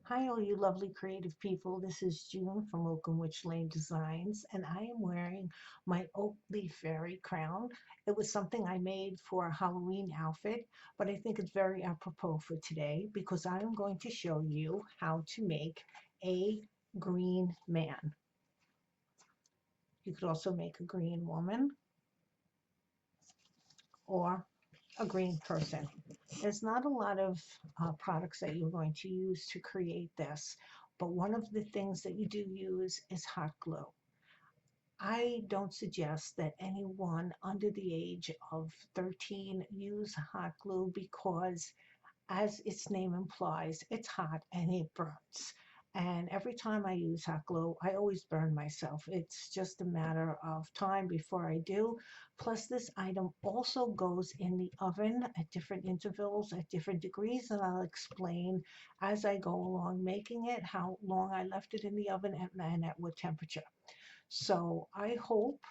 Hi, all you lovely creative people. This is June from Oaken Witch Lane Designs, and I am wearing my oak leaf fairy crown. It was something I made for a Halloween outfit, but I think it's very apropos for today because I am going to show you how to make a green man. You could also make a green woman or a green person. There's not a lot of products that you're going to use to create this, but one of the things that you do use is hot glue. I don't suggest that anyone under the age of 13 use hot glue because, as its name implies, it's hot and it burns. And every time I use hot glue, I always burn myself. It's just a matter of time before I do. Plus, this item also goes in the oven at different intervals, at different degrees, and I'll explain as I go along making it how long I left it in the oven and at what temperature. So I hope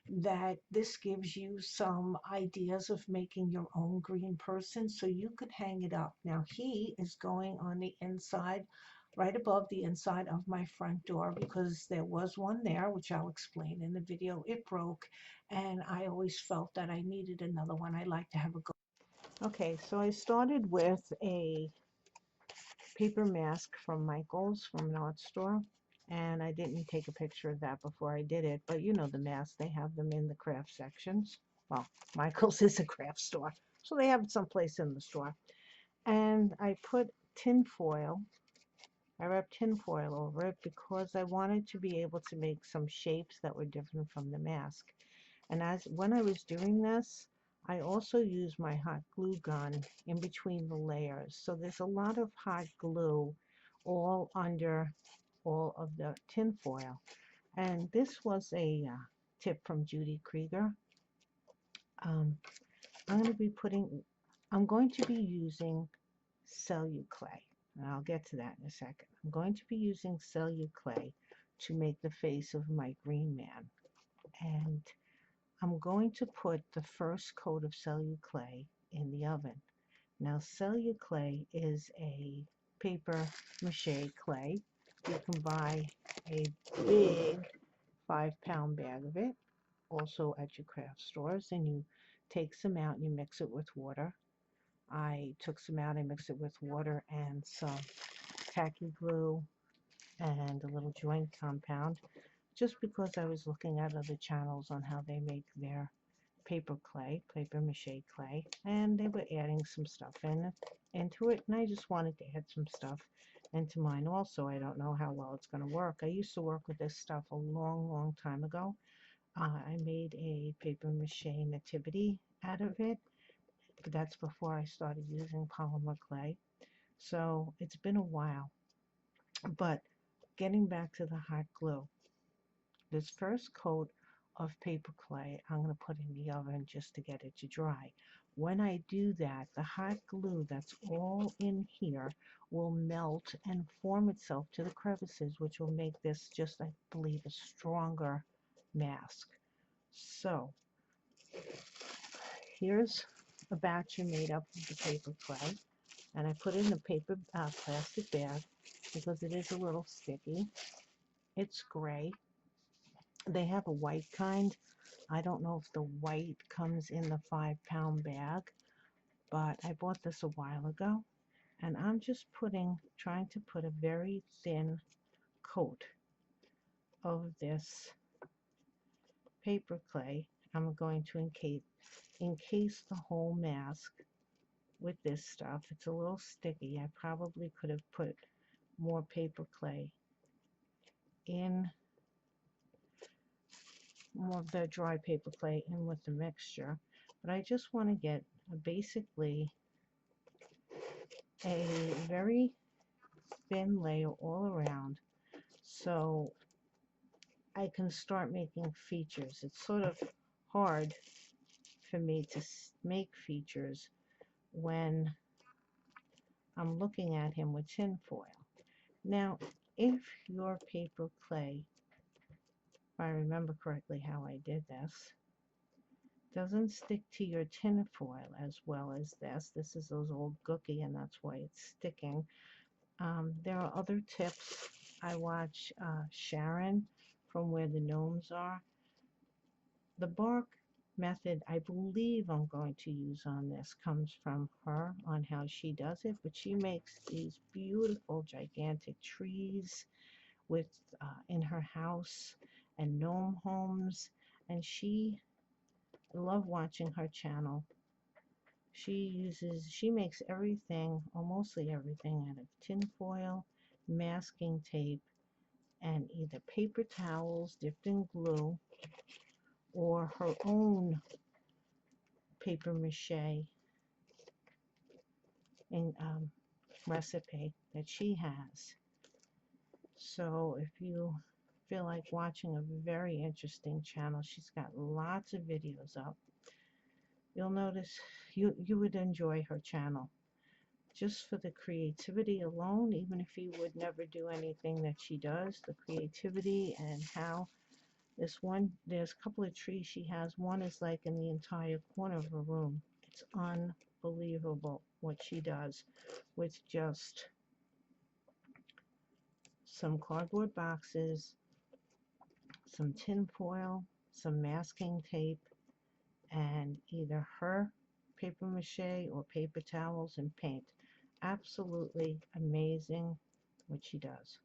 that this gives you some ideas of making your own green person so you could hang it up. Now he is going on the inside, right above the inside of my front door because there was one there, which I'll explain in the video. It broke and I always felt that I needed another one. I like to have a go. Okay, so I started with a paper mask from Michael's from an art store. And I didn't take a picture of that before I did it, but you know the masks, they have them in the craft sections. Well, Michael's is a craft store, so they have it someplace in the store. And I put tin foil, I wrapped tin foil over it because I wanted to be able to make some shapes that were different from the mask. And when I was doing this, I also used my hot glue gun in between the layers. So there's a lot of hot glue all under all of the tin foil. And this was a tip from Judy Krieger. Um, I'm going to be I'm going to be using Celluclay. And I'll get to that in a second. I'm going to be using Celluclay to make the face of my green man. And I'm going to put the first coat of Celluclay in the oven. Now, Celluclay is a paper mache clay. You can buy a big 5-pound bag of it, also at your craft stores, and you take some out and you mix it with water. I took some out, I mixed it with water and some tacky glue and a little joint compound, just because I was looking at other channels on how they make their paper clay, paper mache clay, and they were adding some stuff into it, and I just wanted to add some stuff into mine also. I don't know how well it's going to work. I used to work with this stuff a long, long time ago. I made a paper mache nativity out of it, but that's before I started using polymer clay. So it's been a while. But getting back to the hot glue, this first coat of paper clay I'm going to put in the oven just to get it to dry. When I do that, the hot glue that's all in here will melt and form itself to the crevices, which will make this just, I believe, a stronger mask. So here's a batch I made up of the paper clay, and I put it in a paper plastic bag because it is a little sticky. It's gray. They have a white kind. I don't know if the white comes in the 5-pound bag, but I bought this a while ago, and I'm just trying to put a very thin coat of this paper clay. I'm going to encase the whole mask with this stuff. It's a little sticky. I probably could have put more paper clay in, more of the dry paper clay in with the mixture, but I just want to get basically a very thin layer all around so I can start making features. It's sort of hard for me to make features when I'm looking at him with tin foil. Now, if your paper clay, if I remember correctly how I did this, doesn't stick to your tin foil as well as this is those old gooky and that's why it's sticking. There are other tips. I watch Sharon from Where the Gnomes Are. The bark method I believe I'm going to use on this comes from her on how she does it, but she makes these beautiful gigantic trees with in her house and gnome homes, and I love watching her channel. She makes everything, or mostly everything, out of tin foil, masking tape, and either paper towels dipped in glue or her own paper mache in, recipe that she has. So if you feel like watching a very interesting channel, she's got lots of videos up. You'll notice you would enjoy her channel just for the creativity alone, even if you would never do anything that she does, the creativity and how there's a couple of trees she has. One is like in the entire corner of her room. It's unbelievable what she does with just some cardboard boxes, some tin foil, some masking tape, and either her paper mache or paper towels and paint. Absolutely amazing what she does.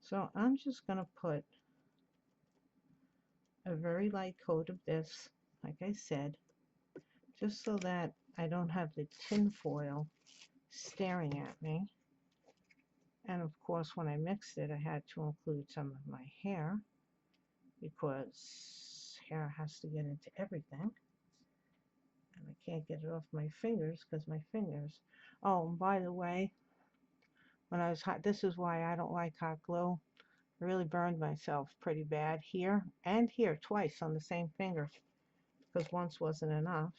So I'm just going to put a very light coat of this, like I said, just so that I don't have the tin foil staring at me. And of course, when I mixed it, I had to include some of my hair because hair has to get into everything. And I can't get it off my fingers because my fingers. Oh, and by the way, when I was hot, this is why I don't like hot glue. I really burned myself pretty bad here and here twice on the same finger because once wasn't enough.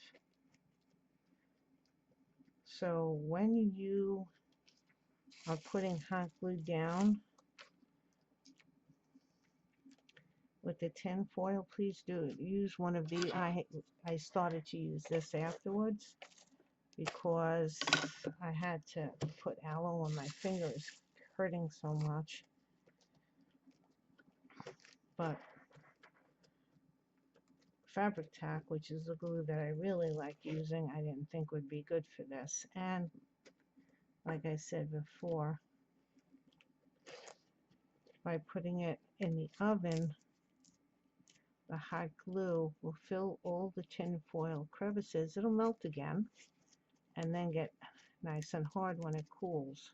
So when you are putting hot glue down with the tin foil, please do use one of these. I started to use this afterwards because I had to put aloe on my fingers, hurting so much. But fabric tack, which is the glue that I really like using, I didn't think would be good for this. And like I said before, by putting it in the oven, the hot glue will fill all the tin foil crevices. It'll melt again and then get nice and hard when it cools.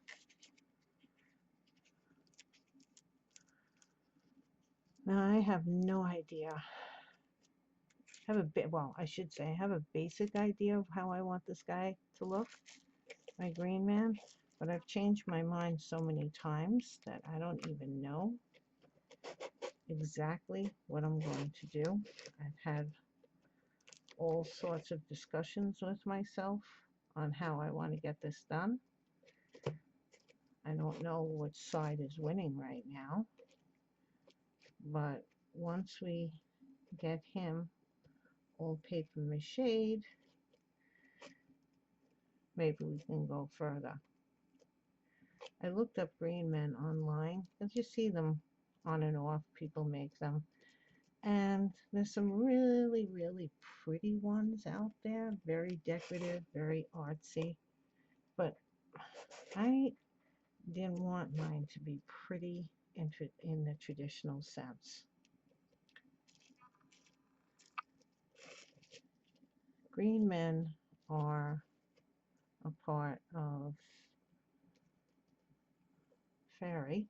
Now I have no idea. I have a bit, well, I should say I have a basic idea of how I want this guy to look, my green man, but I've changed my mind so many times that I don't even know exactly what I'm going to do. I've had all sorts of discussions with myself on how I want to get this done. I don't know which side is winning right now, but once we get him all paper mache, maybe we can go further. I looked up green men online because you see them on and off, people make them, and there's some really, really pretty ones out there, very decorative, very artsy, but I didn't want mine to be pretty in the traditional sense. Green men are a part of fairy,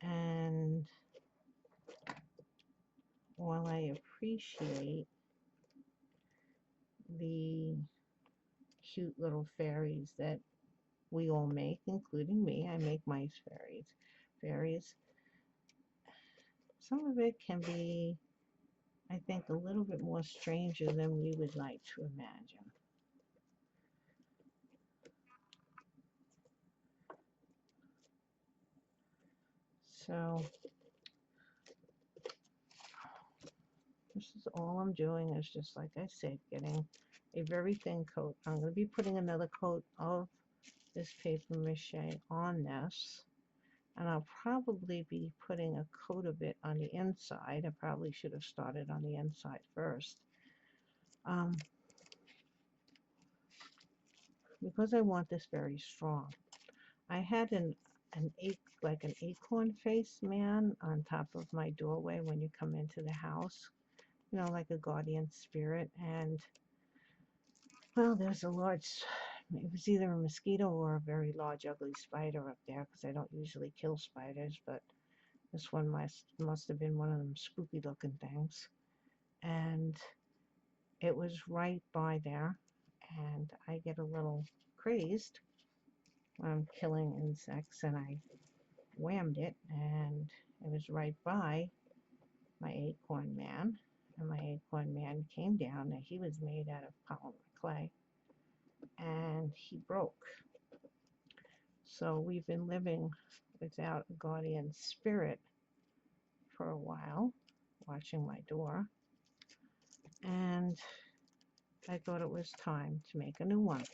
and while I appreciate the cute little fairies that we all make, including me, I make mice fairies, some of it can be, I think, a little bit more stranger than we would like to imagine. So This is all I'm doing is just like I said, getting a very thin coat. I'm going to be putting another coat of this paper mache on this. And I'll probably be putting a coat of it on the inside. I probably should have started on the inside first. Because I want this very strong. I had like an acorn face man on top of my doorway when you come into the house, you know, like a guardian spirit. And well, there's a large, it was either a mosquito or a very large ugly spider up there, because I don't usually kill spiders, but this one must have been one of them spooky looking things. And it was right by there, and I get a little crazed when I'm killing insects, and I whammed it, and it was right by my acorn man, and my acorn man came down, and he was made out of polymer clay, and he broke. So we've been living without a guardian spirit for a while, watching my door, and I thought it was time to make a new one.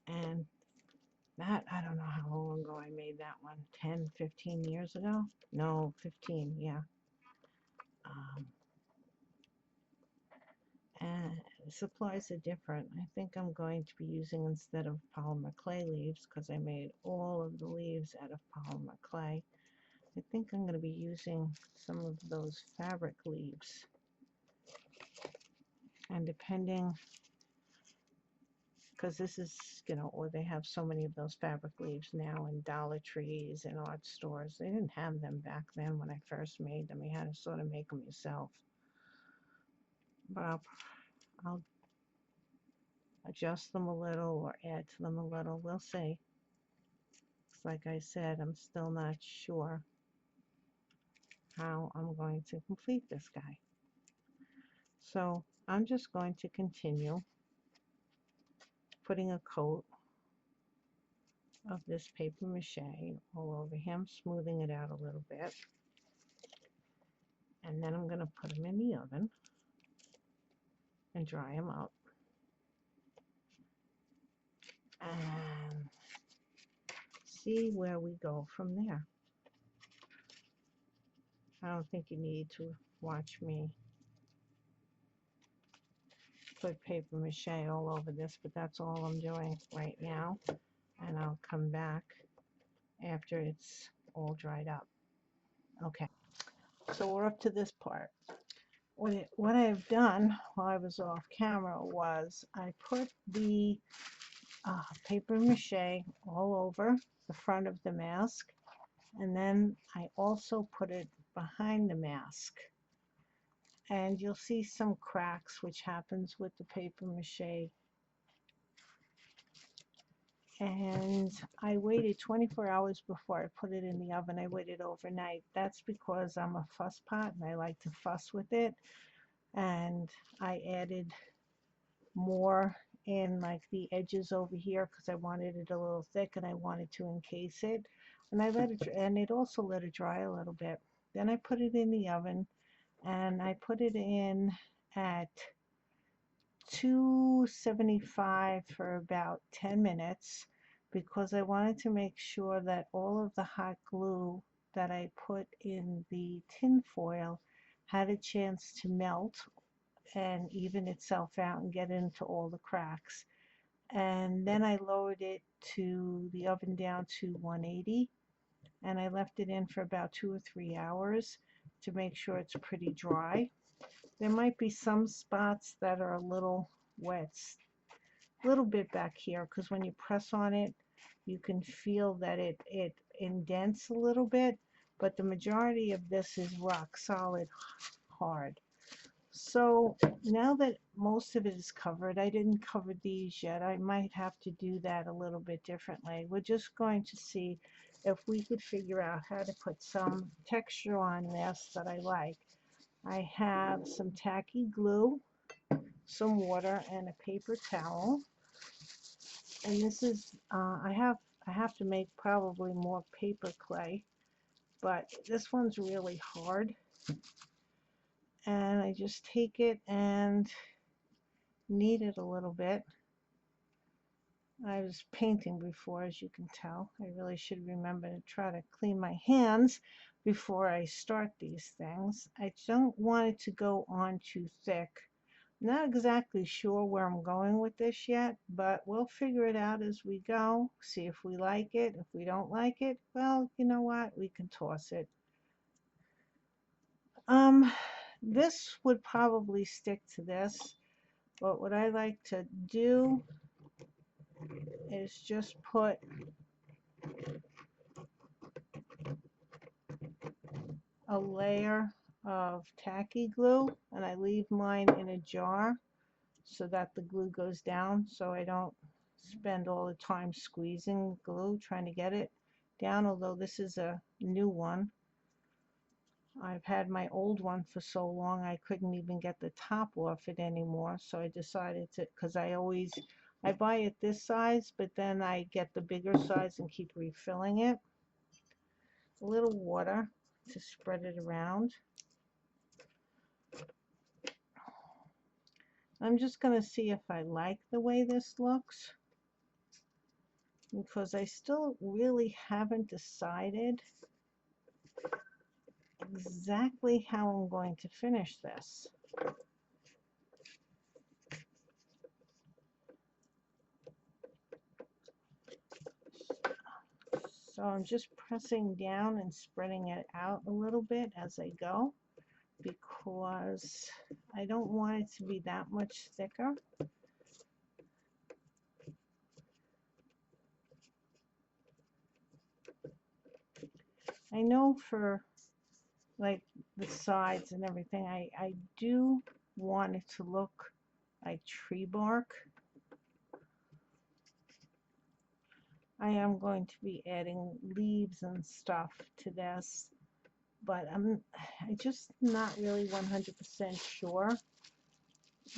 And that, I don't know how long ago I made that one, 10, 15 years ago? No, 15, yeah. And the supplies are different. I think I'm going to be using, instead of polymer clay leaves, because I made all of the leaves out of polymer clay, I think I'm going to be using some of those fabric leaves. And depending, because this is, you know, or they have so many of those fabric leaves now in Dollar Trees and art stores. They didn't have them back then when I first made them. You had to sort of make them yourself. But I'll adjust them a little or add to them a little. We'll see. Like I said, I'm still not sure how I'm going to complete this guy. So I'm just going to continue putting a coat of this paper mache all over him, smoothing it out a little bit. And then I'm going to put him in the oven and dry him up. And see where we go from there. I don't think you need to watch me put paper mache all over this, but that's all I'm doing right now. And I'll come back after it's all dried up. Okay, so we're up to this part. What I've done while I was off camera was I put the paper mache all over the front of the mask, and then I also put it behind the mask. And you'll see some cracks, which happens with the paper mache. And I waited 24 hours before I put it in the oven. I waited overnight. That's because I'm a fuss pot and I like to fuss with it. And I added more in like the edges over here because I wanted it a little thick and I wanted to encase it. And I let it, and it also let it dry a little bit. Then I put it in the oven, and I put it in at 275 for about 10 minutes because I wanted to make sure that all of the hot glue that I put in the tin foil had a chance to melt and even itself out and get into all the cracks. And then I lowered it to the oven down to 180, and I left it in for about 2 or 3 hours to make sure it's pretty dry. There might be some spots that are a little wet, a little bit back here, because when you press on it, you can feel that it indents a little bit, but the majority of this is rock solid hard. So now that most of it is covered, I didn't cover these yet. I might have to do that a little bit differently. We're just going to see if we could figure out how to put some texture on this that I like. I have some tacky glue, some water, and a paper towel. And this is, I have to make probably more paper clay, but this one's really hard. I just take it and knead it a little bit. I was painting before, as you can tell. I really should remember to try to clean my hands before I start these things. I don't want it to go on too thick. I'm not exactly sure where I'm going with this yet, but we'll figure it out as we go, see if we like it. If we don't like it, well, you know what? We can toss it. This would probably stick to this, but what I like to do is just put a layer of tacky glue, and I leave mine in a jar so that the glue goes down, so I don't spend all the time squeezing glue trying to get it down, although this is a new one. I've had my old one for so long I couldn't even get the top off it anymore, so I decided to, because I buy it this size, but then I get the bigger size and keep refilling it. A little water to spread it around. I'm just going to see if I like the way this looks, because I still really haven't decided exactly how I'm going to finish this. So I'm just pressing down and spreading it out a little bit as I go, because I don't want it to be that much thicker. I know for like the sides and everything, I do want it to look like tree bark. I am going to be adding leaves and stuff to this, but I'm just not really 100% sure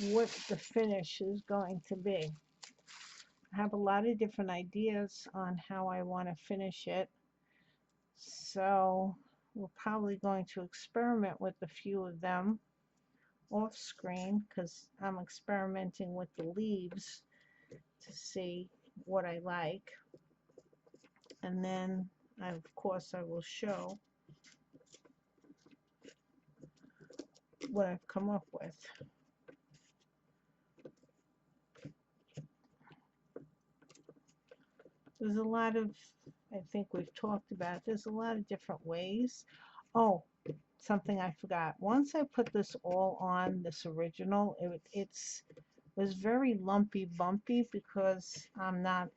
what the finish is going to be. I have a lot of different ideas on how I want to finish it, so we're probably going to experiment with a few of them off screen, because I'm experimenting with the leaves to see what I like, and then of course I will show what I've come up with. There's a lot of, I think we've talked about, there's a lot of different ways. Oh, something I forgot. Once I put this all on, this original, it was very lumpy bumpy, because I'm not,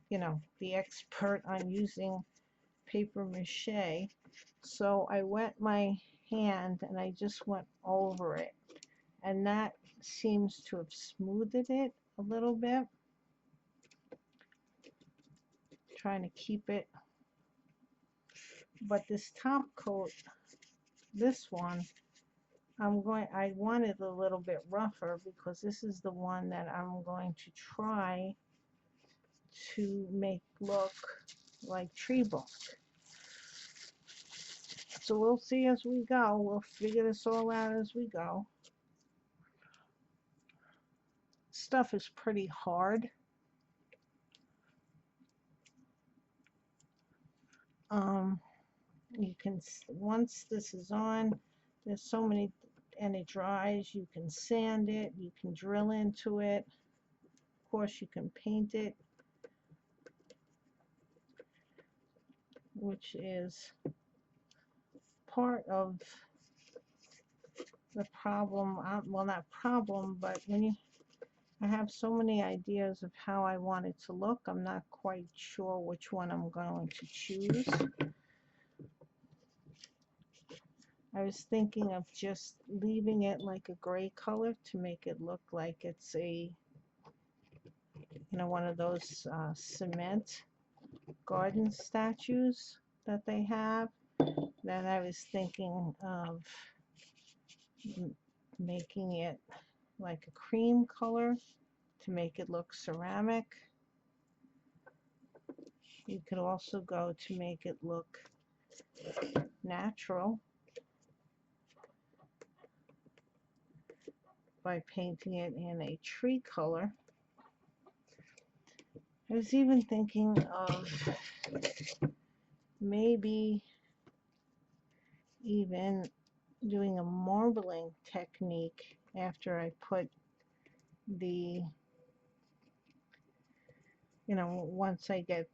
you know, the expert on using paper mache. So I wet my hand and I just went over it, and that seems to have smoothed it a little bit. Trying to keep it, but this top coat, this one, I want it a little bit rougher, because this is the one that I'm going to try to make look like tree bark. So we'll see as we go. We'll figure this all out as we go. Stuff is pretty hard. You can, once this is on, there's so many, and it dries, you can sand it, you can drill into it. Of course, you can paint it, which is part of the problem. Well, not problem, but when I have so many ideas of how I want it to look, I'm not quite sure which one I'm going to choose. I was thinking of just leaving it like a gray color to make it look like it's a, you know, one of those cement garden statues that they have. Then I was thinking of making it like a cream color to make it look ceramic. You could also go to make it look natural. by painting it in a tree color. I was even thinking of maybe even doing a marbling technique after I put the, once I get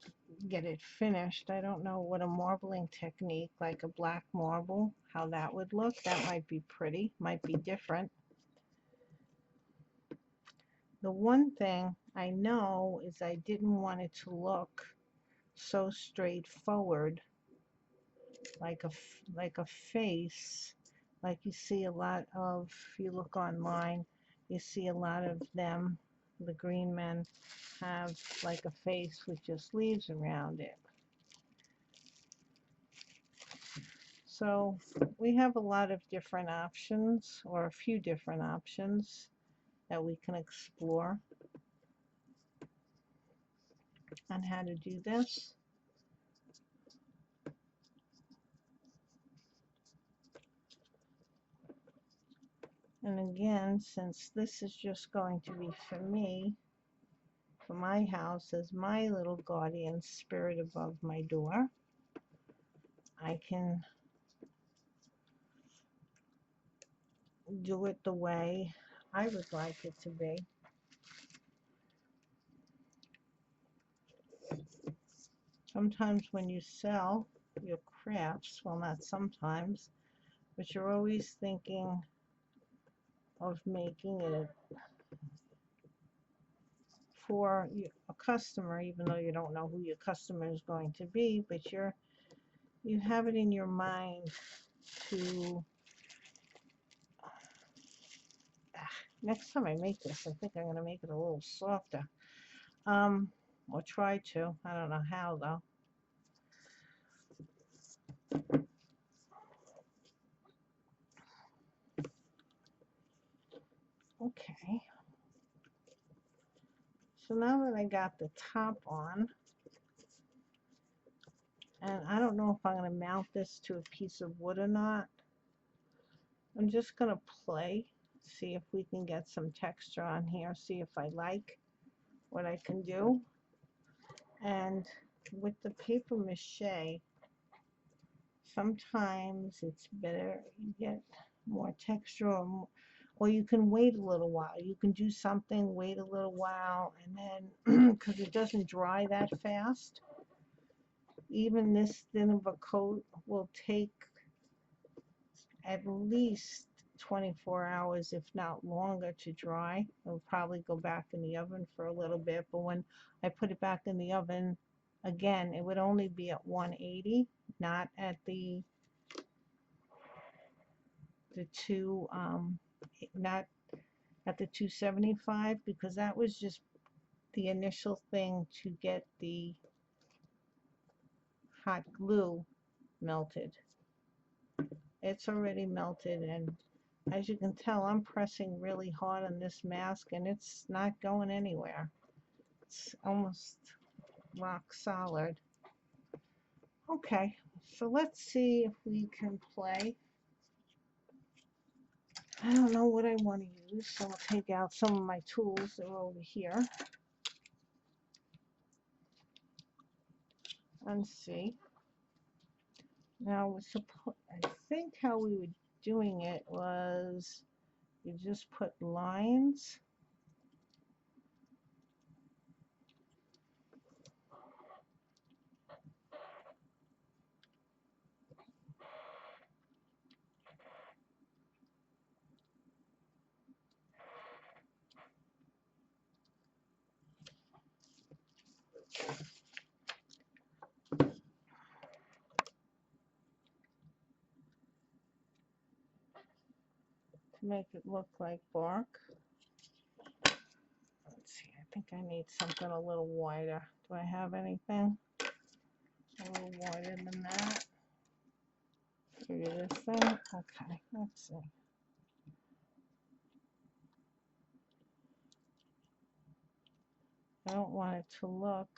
it finished. I don't know what a marbling technique, like a black marble, how that would look. That might be pretty, might be different. The one thing I know is I didn't want it to look so straightforward, like a face, like you see a lot of, if you look online, you see a lot of them, the green men have like a face with just leaves around it. So we have a lot of different options, or a few different options that we can explore on how to do this. And again, since this is just going to be for me, for my house, as my little guardian spirit above my door, I can do it the way I would like it to be. Sometimes when you sell your crafts, well, not sometimes, but you're always thinking of making it for a customer, even though you don't know who your customer is going to be, but you have it in your mind to, next time I make this, I think I'm going to make it a little softer, or try to. I don't know how though. Okay, so now that I got the top on, and I don't know if I'm going to mount this to a piece of wood or not, I'm just going to play, see if we can get some texture on here, see if I like what I can do. And with the paper mache, sometimes it's better you get more texture, or you can wait a little while. You can do something, wait a little while, and then, because it doesn't dry that fast, even this thin of a coat will take at least 24 hours, if not longer, to dry. It'll probably go back in the oven for a little bit, but when I put it back in the oven, again, it would only be at 180, not at the not at the 275, because that was just the initial thing to get the hot glue melted. It's already melted, and as you can tell, I'm pressing really hard on this mask and it's not going anywhere. It's almost rock solid. Okay, so let's see if we can play. I don't know what I want to use, so I'll take out some of my tools that are over here and see. Now, I think how we were doing it was you just put lines. To make it look like bark. Let's see, I think I need something a little wider. Do I have anything a little wider than that? Maybe this thing? Okay, let's see. I don't want it to look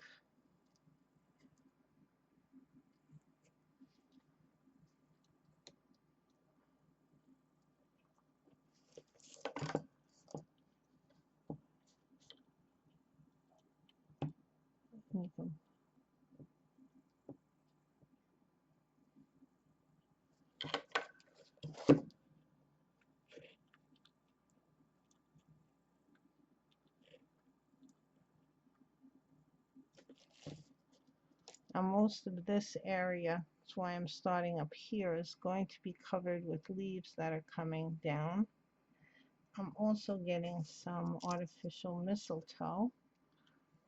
most of this area, that's why I'm starting up here, is going to be covered with leaves that are coming down. I'm also getting some artificial mistletoe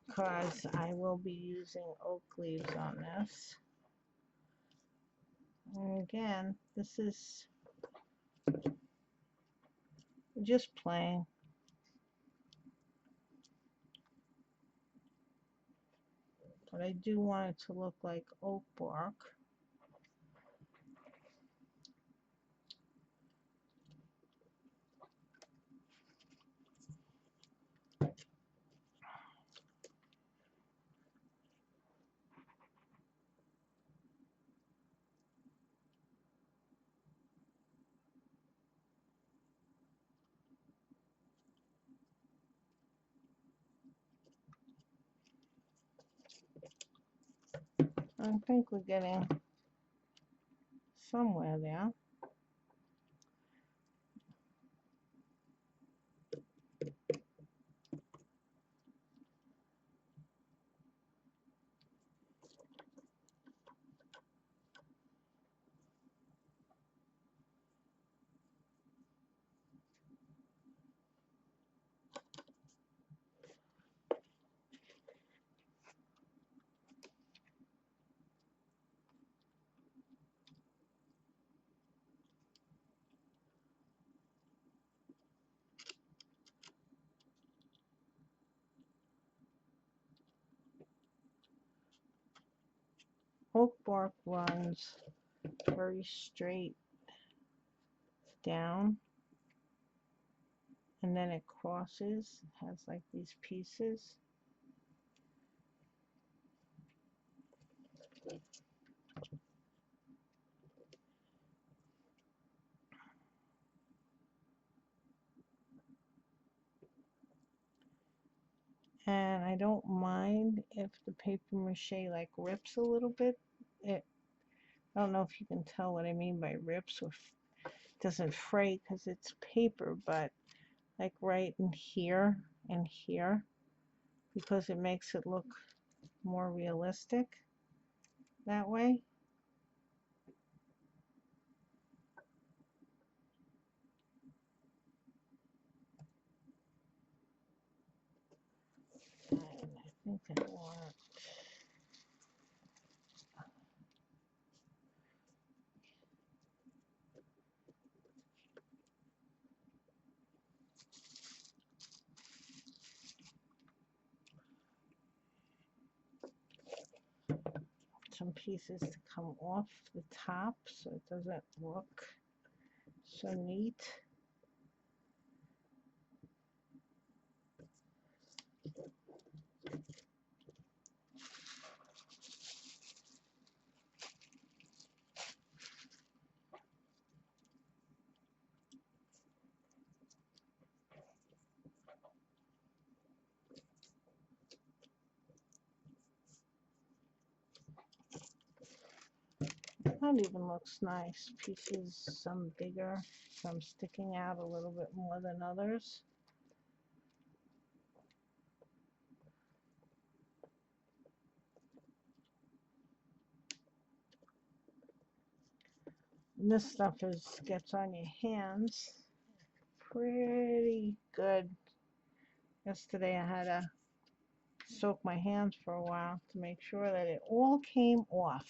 because I will be using oak leaves on this. And again, this is just plain. But I do want it to look like oak bark. I think we're getting somewhere there. Oak bark runs very straight down, and then it crosses. It has like these pieces. And I don't mind if the paper mache like rips a little bit. I don't know if you can tell what I mean by rips, or doesn't fray because it's paper, but like right in here and here, because it makes it look more realistic that way. And I think I want some pieces to come off the top so it doesn't look so neat. That even looks nice. Pieces, some bigger, some sticking out a little bit more than others. And this stuff gets on your hands pretty good. Yesterday I had to soak my hands for a while to make sure that it all came off.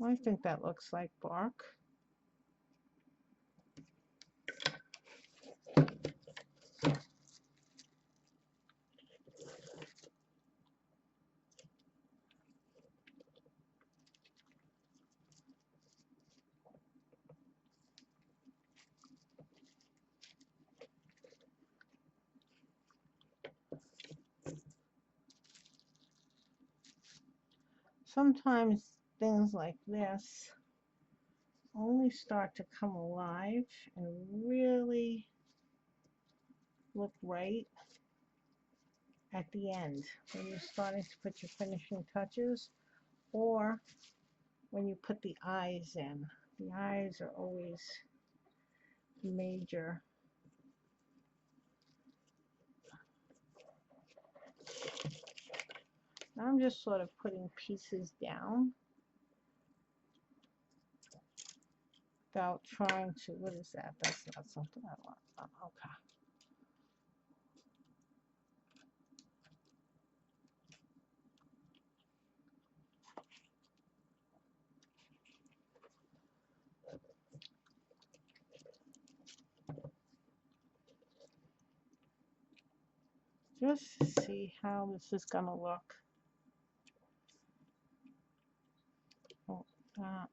I think that looks like bark. Sometimes things like this only start to come alive and really look right at the end when you're starting to put your finishing touches, or when you put the eyes in. The eyes are always major. I'm just sort of putting pieces down without trying to, what is that? That's not something I want. Oh, okay. Just to see how this is gonna look. Oh, that.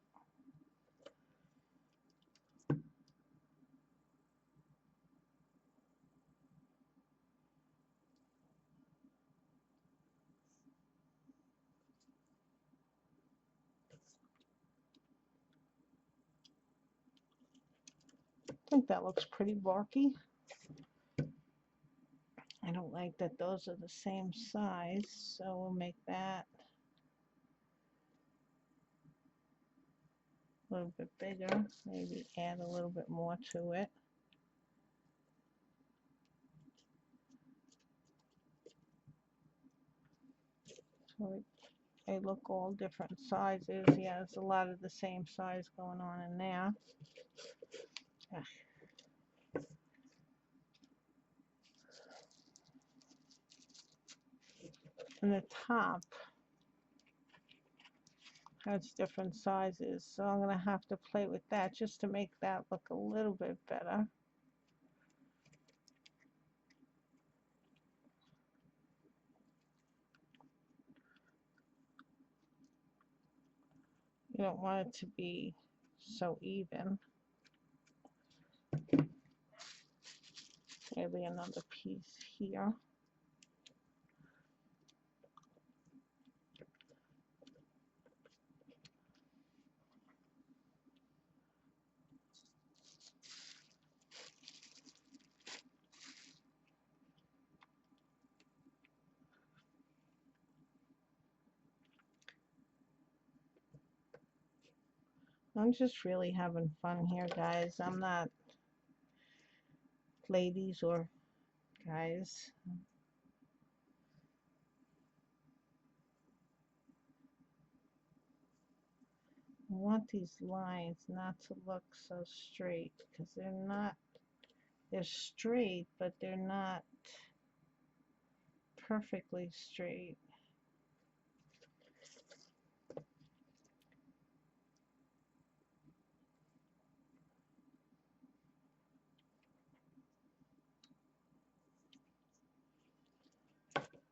I think that looks pretty barky. I don't like that those are the same size, so we'll make that a little bit bigger, maybe add a little bit more to it. So they look all different sizes. Yeah, there's a lot of the same size going on in there. And the top has different sizes, so I'm going to have to play with that just to make that look a little bit better. You don't want it to be so even. Maybe another piece here. I'm just really having fun here, guys. I'm not, ladies or guys. I want these lines not to look so straight because they're not, they're straight, but they're not perfectly straight.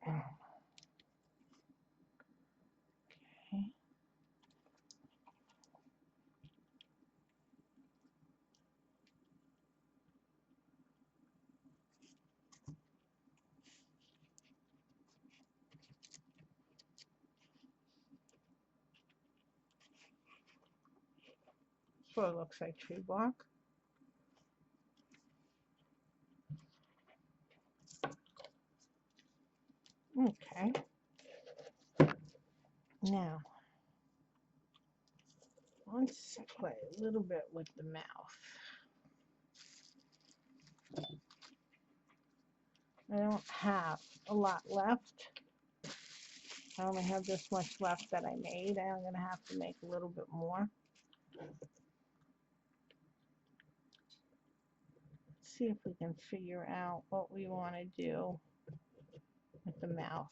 Okay. Sort of looks like tree bark. Okay. Now, let's play a little bit with the mouth. I don't have a lot left. I only have this much left that I made. I'm going to have to make a little bit more. Let's see if we can figure out what we want to do with the mouth.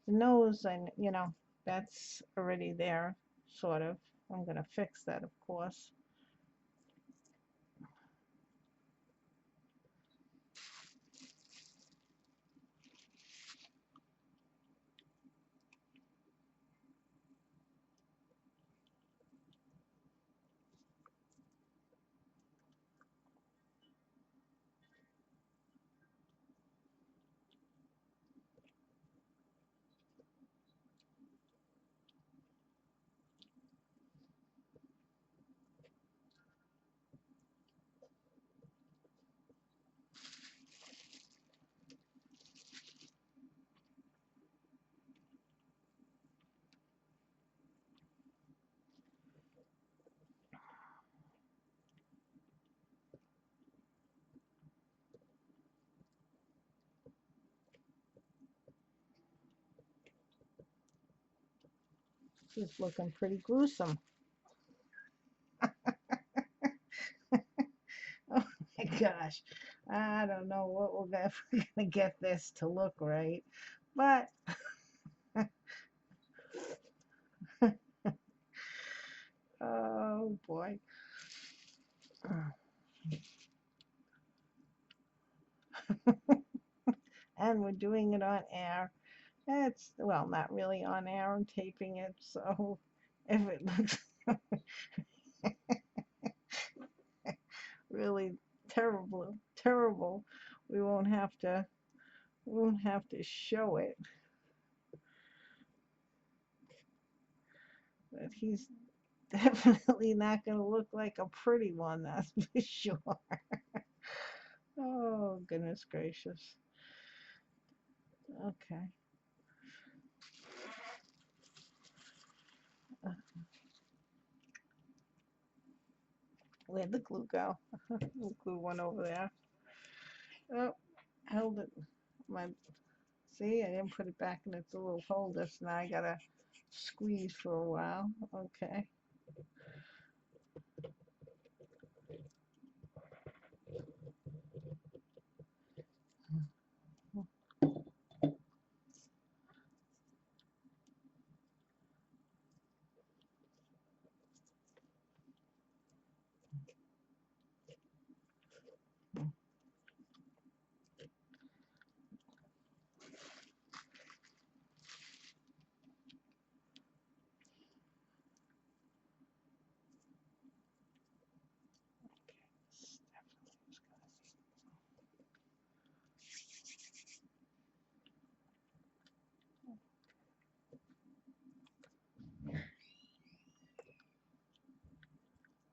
The nose, you know, that's already there, sort of. I'm going to fix that, of course. This is looking pretty gruesome. Oh my gosh. I don't know what we're gonna get this to look right. But oh boy. And we're doing it on air. It's, well, not really on air. I'm taping it, so if it looks really terrible, terrible, we won't have to show it. But he's definitely not going to look like a pretty one, that's for sure. Oh, goodness gracious. Okay. Uh, Where'd the glue go? The glue went over there. Oh, held it. My, see, I didn't put it back in its little holder, so now I gotta squeeze for a while. Okay.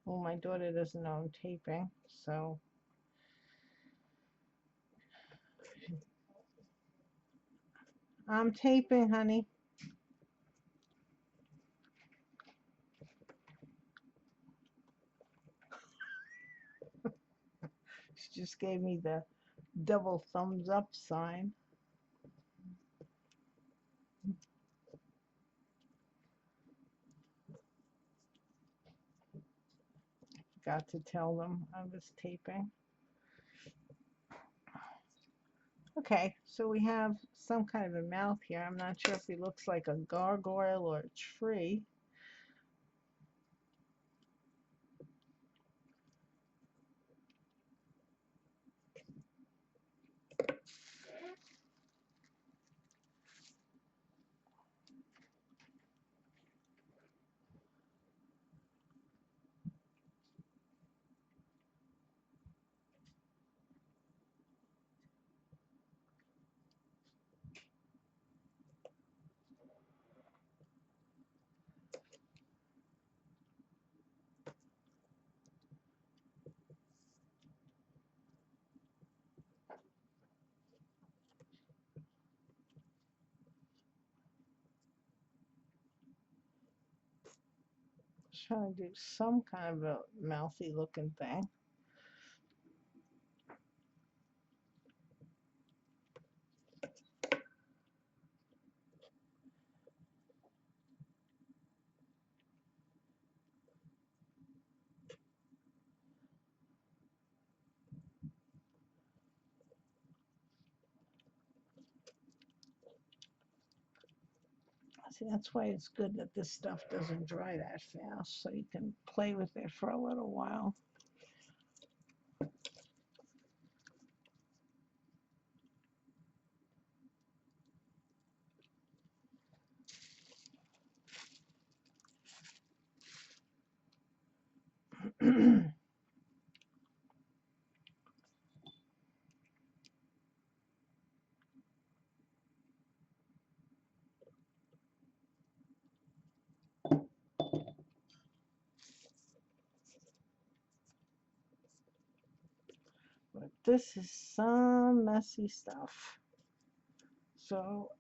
Well, my daughter doesn't know I'm taping, so I'm taping, honey. She just gave me the double thumbs up sign. Got to tell them I was taping. Okay, so we have some kind of a mouth here. I'm not sure if he looks like a gargoyle or a tree. Trying to do some kind of a mouthy looking thing. See, that's why it's good that this stuff doesn't dry that fast, so you can play with it for a little while. But this is some messy stuff. So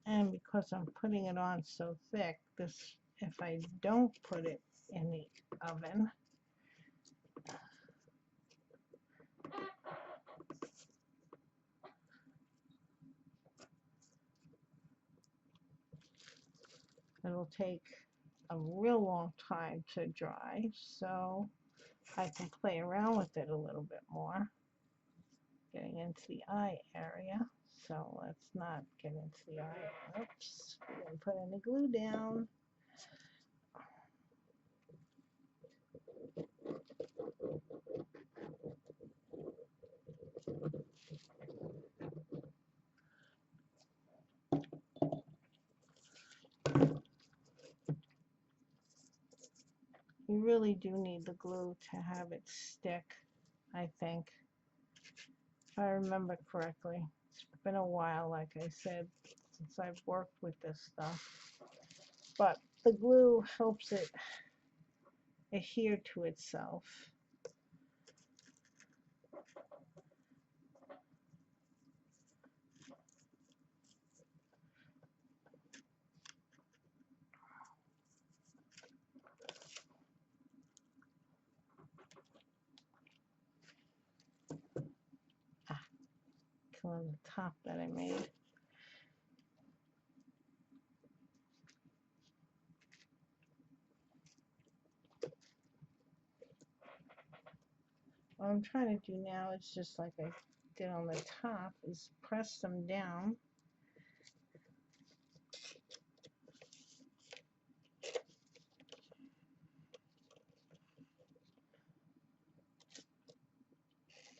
And because I'm putting it on so thick, this, if I don't put it in the oven, it'll take a real long time to dry, so I can play around with it a little bit more, getting into the eye area. So let's not get into the eye. Oops, we didn't put any glue down. You really do need the glue to have it stick, I think, if I remember correctly. It's been a while, like I said, since I've worked with this stuff. But the glue helps it adhere to itself. Killing the top that I made. What I'm trying to do now is just like I did on the top, is press them down.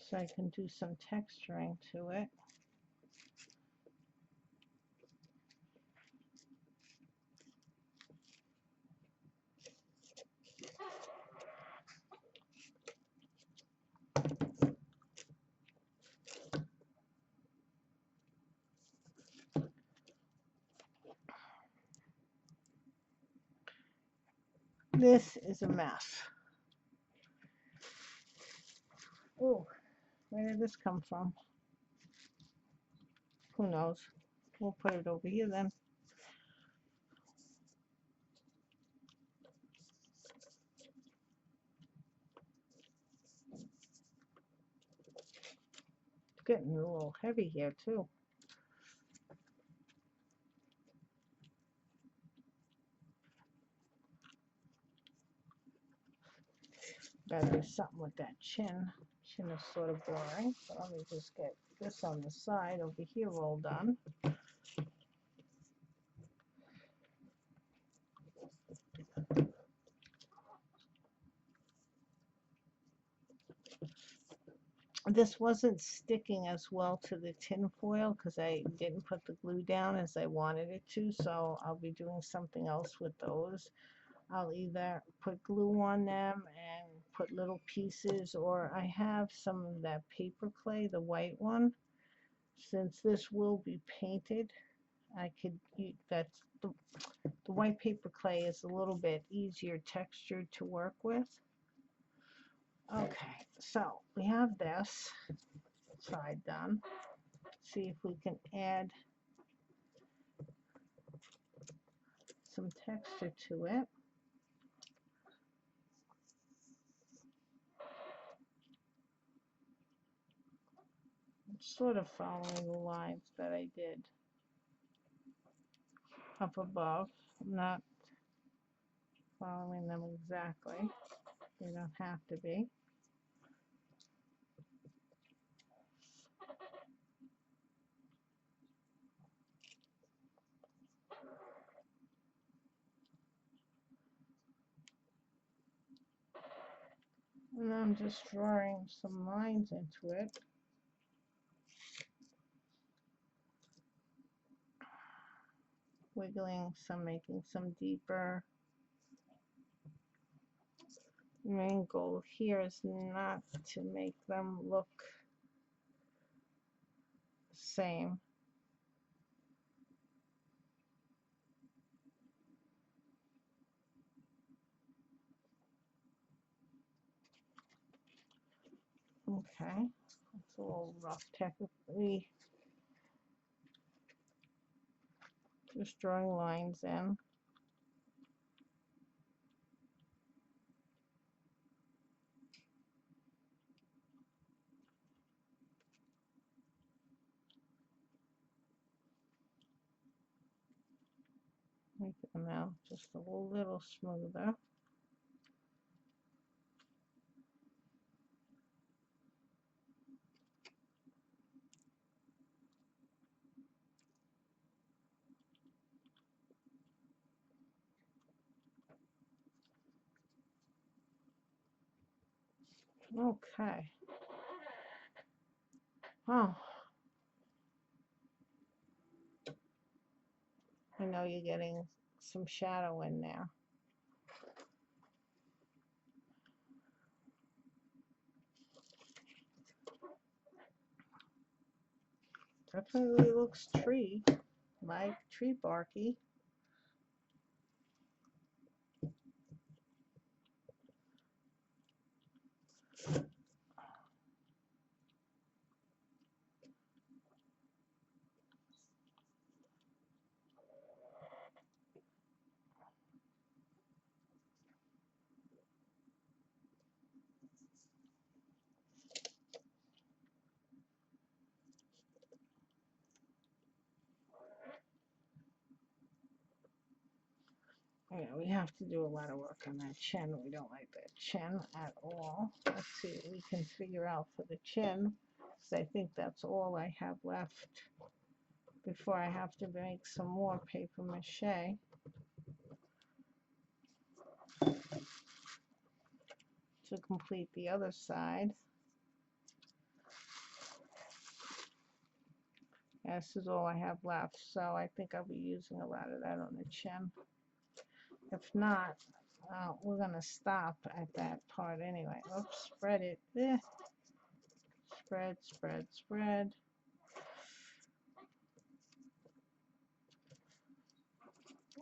So I can do some texturing to it. This is a mess. Oh, where did this come from? Who knows? We'll put it over here then. It's getting a little heavy here too. Gotta do something with that chin. Chin is sort of boring, so let me just get this on the side over here all done. This wasn't sticking as well to the tin foil because I didn't put the glue down as I wanted it to, so I'll be doing something else with those. I'll either put glue on them and put little pieces, or I have some of that paper clay, the white one. Since this will be painted, I could use that's the white paper clay is a little bit easier textured to work with. Okay, so we have this side done. See if we can add some texture to it. I'm sort of following the lines that I did up above. I'm not following them exactly. They don't have to be. And I'm just drawing some lines into it. Wiggling some, making some deeper. The main goal here is not to make them look the same. Okay, it's a little rough technically. Just drawing lines in. Make them out just a little smoother. Okay. Oh, I know you're getting some shadow in there. Definitely looks tree, like tree barky. Yeah, we have to do a lot of work on that chin. We don't like that chin at all. Let's see what we can figure out for the chin, because I think that's all I have left before I have to make some more paper mache to complete the other side. This is all I have left, so I think I'll be using a lot of that on the chin. If not, we're gonna stop at that part anyway. Oops, spread it. Spread, spread, spread.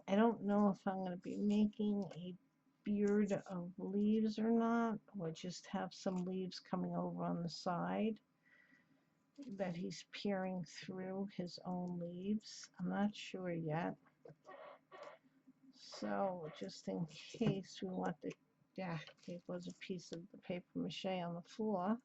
I don't know if I'm gonna be making a beard of leaves or not, or just have some leaves coming over on the side that he's peering through his own leaves. I'm not sure yet. So just in case we want the, yeah, it was a piece of the paper mache on the floor.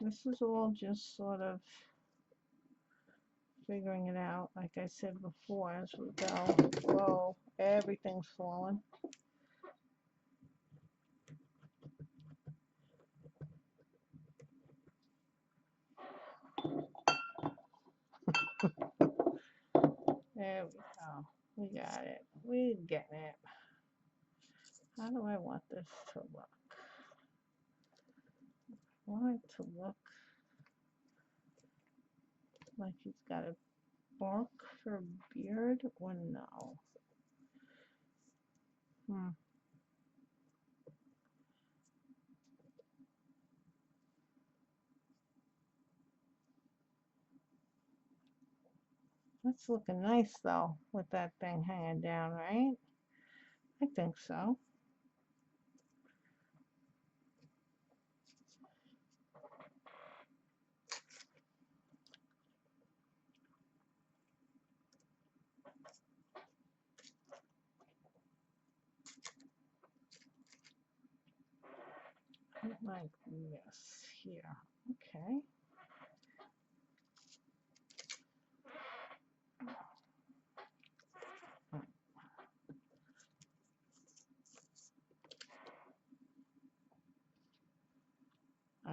This is all just sort of figuring it out, like I said before, as we go. Whoa, everything's falling. There we go. We got it. We getting it. How do I want this to look? I want it to look like he's got a bark for a beard or no? That's looking nice though, with that thing hanging down, right? I think so. Like this here. Okay.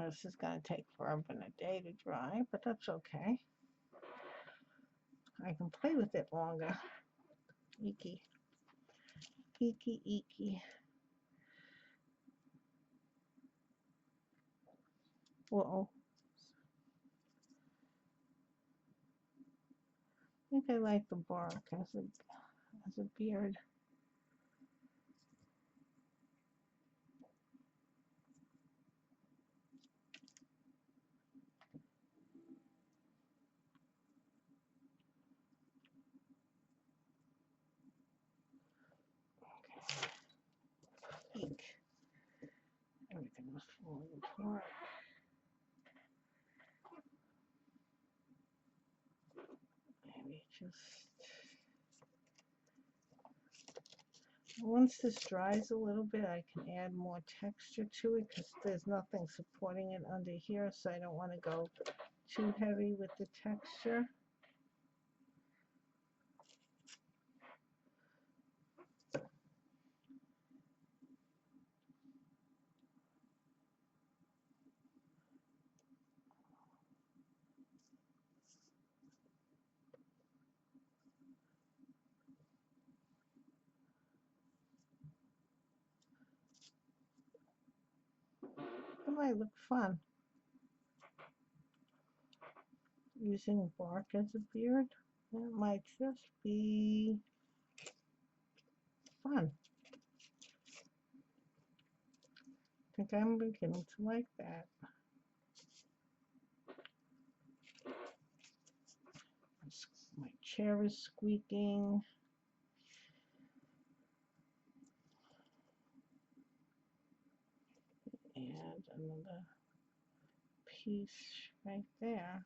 This is going to take forever and a day to dry, but that's okay. I can play with it longer. Eeky. Eeky, eeky. Whoa. I think I like the bark as a beard. once this dries a little bit, I can add more texture to it because there's nothing supporting it under here, so I don't want to go too heavy with the texture. It might look fun using bark as a beard. It might just be fun. I think I'm beginning to like that. My chair is squeaking. And another piece right there.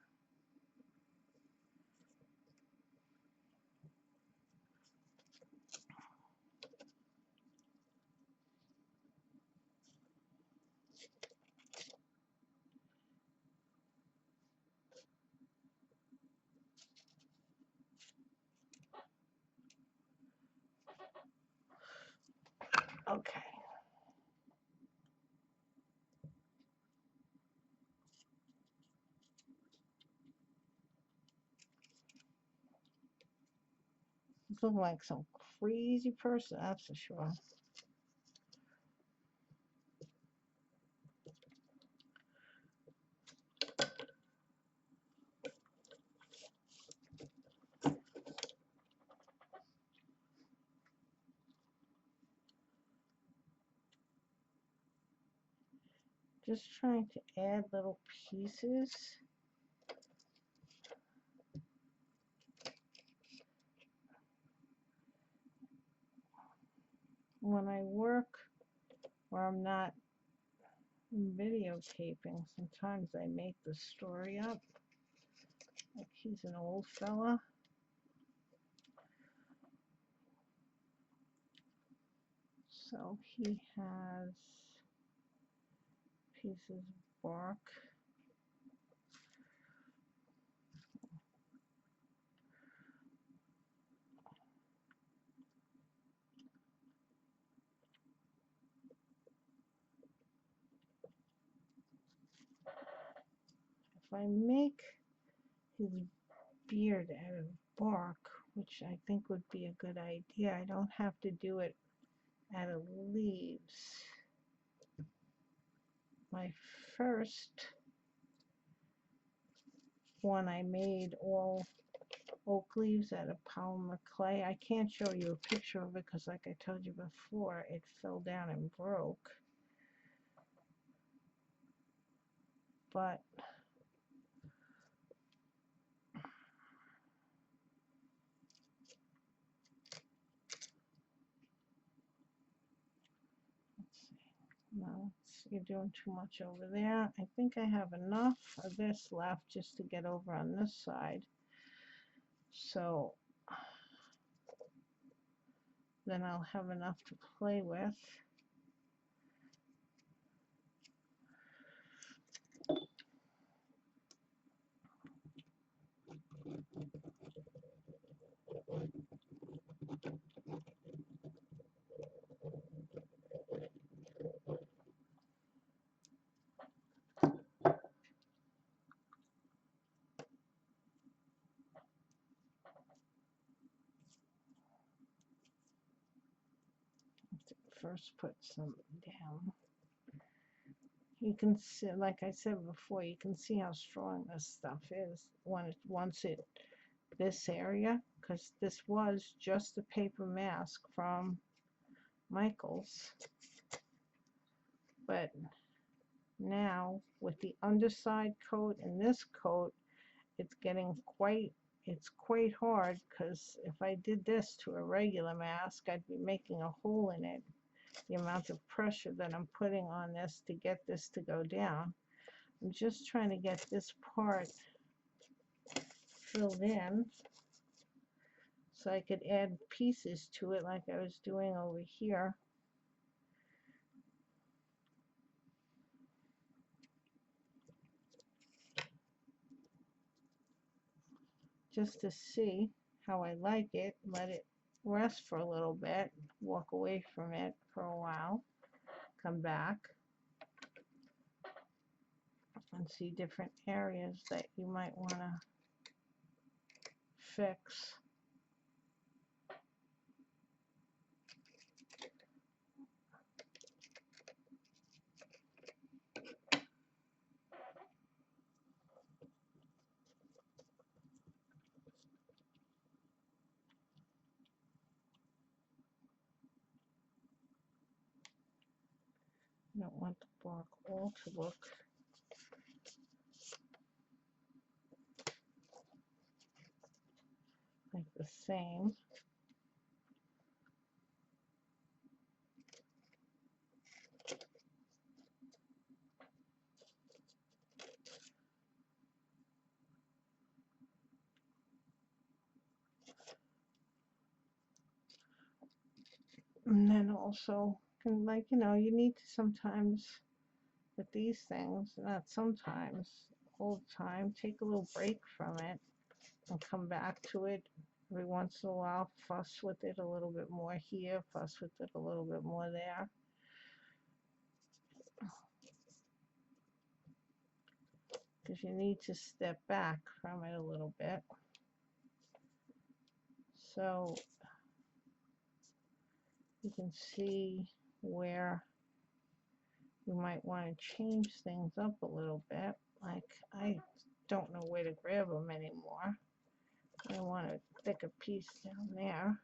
Okay. Look like some crazy person, that's for sure. Just trying to add little pieces. When I work where I'm not videotaping, sometimes I make the story up. Like he's an old fella. So he has pieces of bark. If I make his beard out of bark, which I think would be a good idea, I don't have to do it out of leaves. My first one, I made all oak leaves out of polymer clay. I can't show you a picture of it because, like I told you before, it fell down and broke. But let's see. No, you're doing too much over there. I think I have enough of this left just to get over on this side. So then I'll have enough to play with. First put some down. You can see, like I said before, you can see how strong this stuff is once it this area, because this was just a paper mask from Michael's, but now with the underside coat and this coat, it's quite hard, because if I did this to a regular mask, I'd be making a hole in it. The amount of pressure that I'm putting on this to get this to go down. I'm just trying to get this part filled in. So I could add pieces to it like I was doing over here. Just to see how I like it, let it rest for a little bit, walk away from it for a while, come back and see different areas that you might want to fix. I don't want the bark all to look like the same. And then also, like, you need to sometimes, with these things, not sometimes, all the time, take a little break from it and come back to it every once in a while, fuss with it a little bit more here, fuss with it a little bit more there. Because you need to step back from it a little bit. So you can see where you might want to change things up a little bit. Like, I don't know where to grab them anymore. I want a thicker piece down there.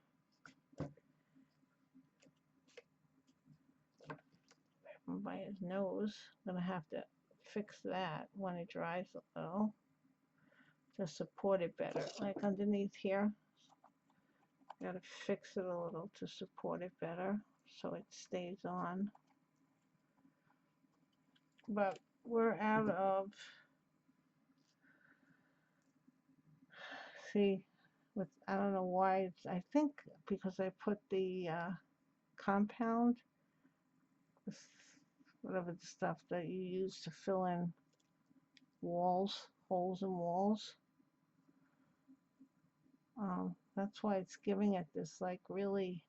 By his nose. I'm gonna have to fix that when it dries a little to support it better. Like underneath here, gotta fix it a little to support it better so it stays on. But we're out of, see, with, I don't know why it's, I think because I put the compound, this, whatever the stuff that you use to fill in walls, holes in walls. That's why it's giving it this like really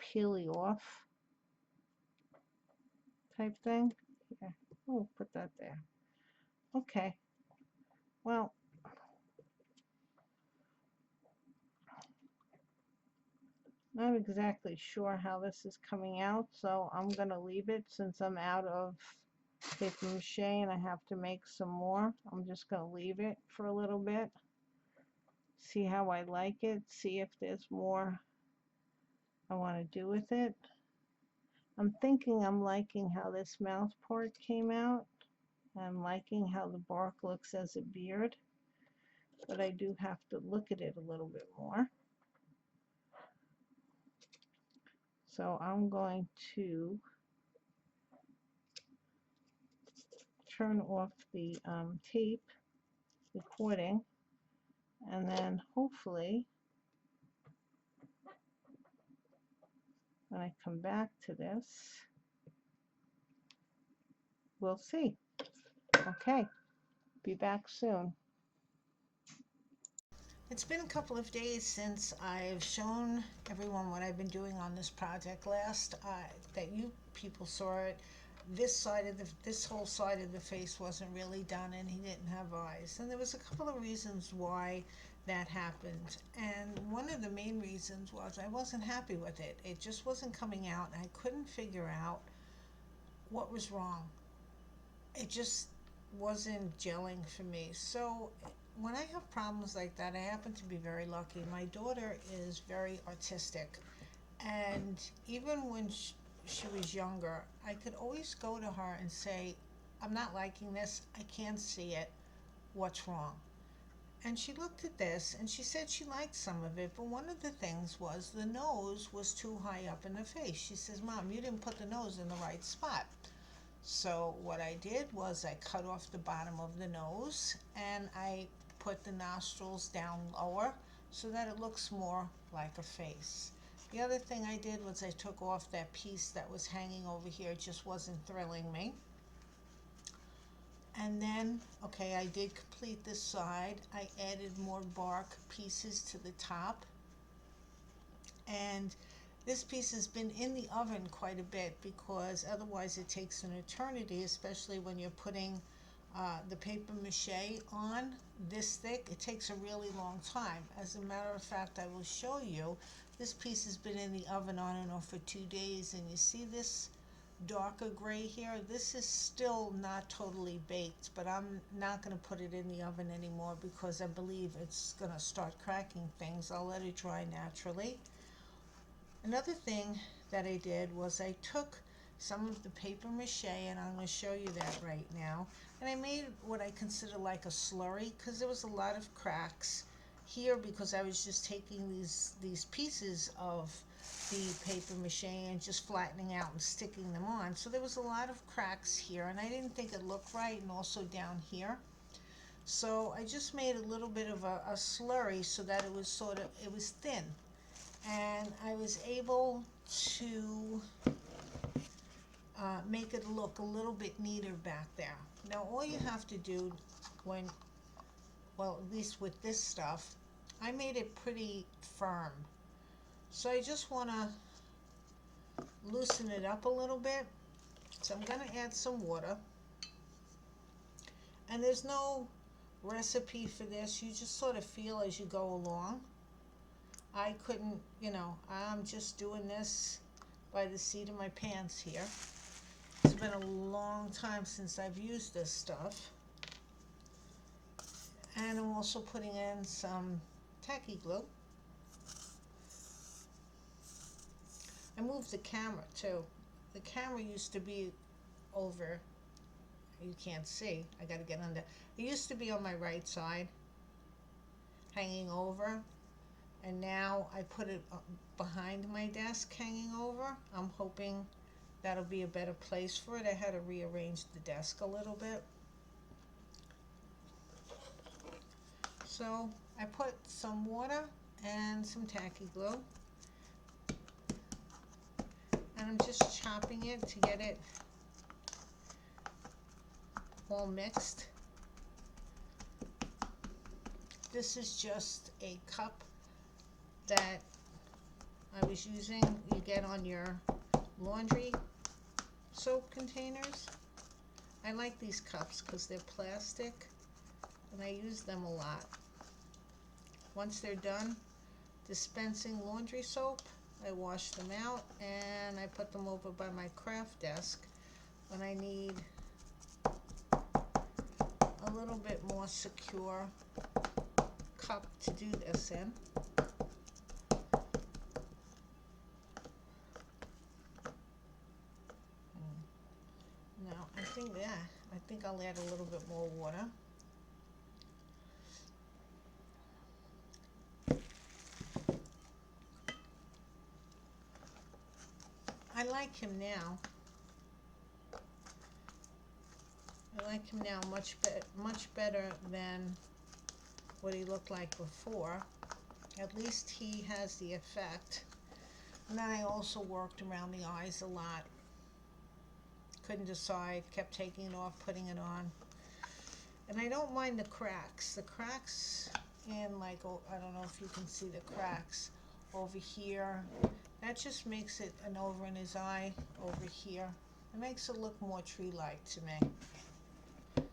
peely off type thing. Yeah, we'll put that there. Okay, well, not exactly sure how this is coming out, so I'm gonna leave it since I'm out of paper mache and I have to make some more. I'm just gonna leave it for a little bit, see how I like it, see if there's more I want to do with it. I'm thinking I'm liking how this mouth part came out. I'm liking how the bark looks as a beard, but I do have to look at it a little bit more. So I'm going to turn off the tape recording, and then hopefully when I come back to this, we'll see. Okay, be back soon. It's been a couple of days since I've shown everyone what I've been doing on this project. Last that you people saw it, this whole side of the face wasn't really done, and he didn't have eyes. And there was a couple of reasons why that happened. And one of the main reasons was I wasn't happy with it. It just wasn't coming out, and I couldn't figure out what was wrong. It just wasn't gelling for me. So when I have problems like that, I happen to be very lucky. My daughter is very artistic, and even when she was younger, I could always go to her and say, I'm not liking this, I can't see it, what's wrong? And she looked at this and she said she liked some of it, but one of the things was the nose was too high up in the face. She says, Mom, you didn't put the nose in the right spot. So what I did was I cut off the bottom of the nose and I put the nostrils down lower so that it looks more like a face. The other thing I did was I took off that piece that was hanging over here. It just wasn't thrilling me. And then, okay, I did complete this side. I added more bark pieces to the top. And this piece has been in the oven quite a bit because otherwise it takes an eternity, especially when you're putting the paper mache on this thick. It takes a really long time. As a matter of fact, I will show you. This piece has been in the oven on and off for 2 days, and you see this darker gray here? This is still not totally baked, but I'm not going to put it in the oven anymore because I believe it's going to start cracking things. I'll let it dry naturally. Another thing that I did was I took some of the paper mache, and I'm going to show you that right now, and I made what I consider like a slurry because there was a lot of cracks here because I was just taking these pieces of the paper mache and just flattening out and sticking them on. So there was a lot of cracks here, and I didn't think it looked right, and also down here. So I just made a little bit of a slurry so that it was it was thin, and I was able to make it look a little bit neater back there. Now all you have to do well, at least with this stuff, I made it pretty firm. So I just want to loosen it up a little bit. So I'm going to add some water. And there's no recipe for this. You just sort of feel as you go along. I couldn't, I'm just doing this by the seat of my pants here. It's been a long time since I've used this stuff. And I'm also putting in some tacky glue. I moved the camera too. The camera used to be over, you can't see, I gotta get under. It used to be on my right side, hanging over, and now I put it behind my desk, hanging over. I'm hoping that'll be a better place for it. I had to rearrange the desk a little bit. So I put some water and some tacky glue. And I'm just chopping it to get it all mixed. This is just a cup that I was using, you get on your laundry soap containers. I like these cups because they're plastic and I use them a lot. Once they're done dispensing laundry soap, I wash them out and I put them over by my craft desk when I need a little bit more secure cup to do this in. Now I think I'll add a little bit more water. I like him now. I like him now much better than what he looked like before. At least he has the effect. And then I also worked around the eyes a lot. Couldn't decide, kept taking it off, putting it on. And I don't mind the cracks. The cracks in, like, oh, I don't know if you can see the cracks over here. That just makes it an over in his eye over here. It makes it look more tree-like to me.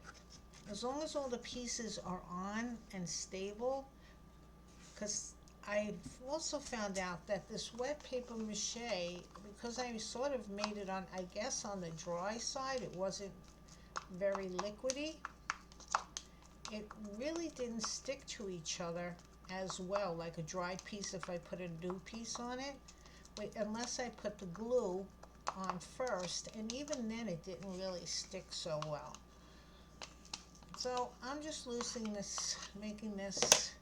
As long as all the pieces are on and stable, because I've also found out that this wet paper mache, because I sort of made it on, I guess on the dry side, it wasn't very liquidy. It really didn't stick to each other as well, like a dry piece if I put a new piece on it. Unless I put the glue on first, and even then it didn't really stick so well. So I'm just loosening this, making this,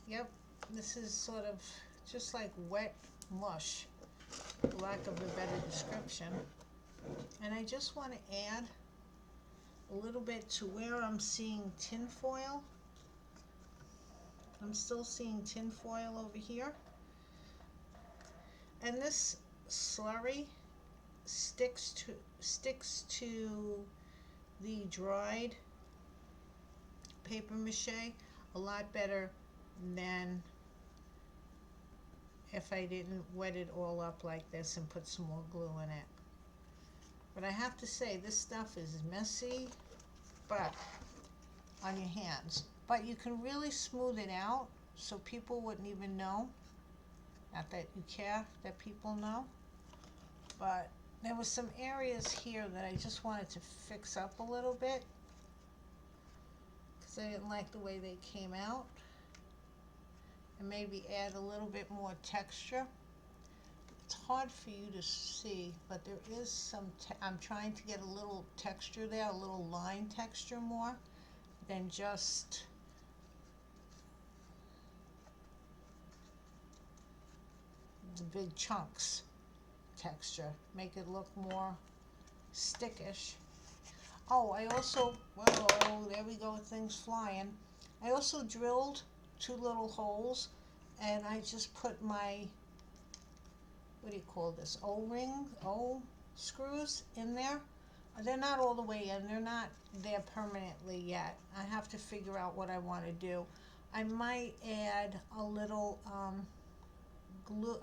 yep, this is sort of just like wet mush, for lack of a better description. And I just want to add a little bit to where I'm seeing tin foil. I'm still seeing tin foil over here. And this slurry sticks to the dried paper mache a lot better than if I didn't wet it all up like this and put some more glue in it. But I have to say, this stuff is messy, but on your hands. But you can really smooth it out so people wouldn't even know. Not that you care that people know, but there was some areas here that I just wanted to fix up a little bit because I didn't like the way they came out, and maybe add a little bit more texture. It's hard for you to see, but there is some, I'm trying to get a little texture there, a little line texture more than just the big chunks texture. Make it look more stickish. Oh, I also, whoa, there we go, things flying. I also drilled 2 little holes, and I just put my, what do you call this, O-ring, O screws in there. They're not all the way in, they're not there permanently yet. I have to figure out what I want to do. I might add a little glue,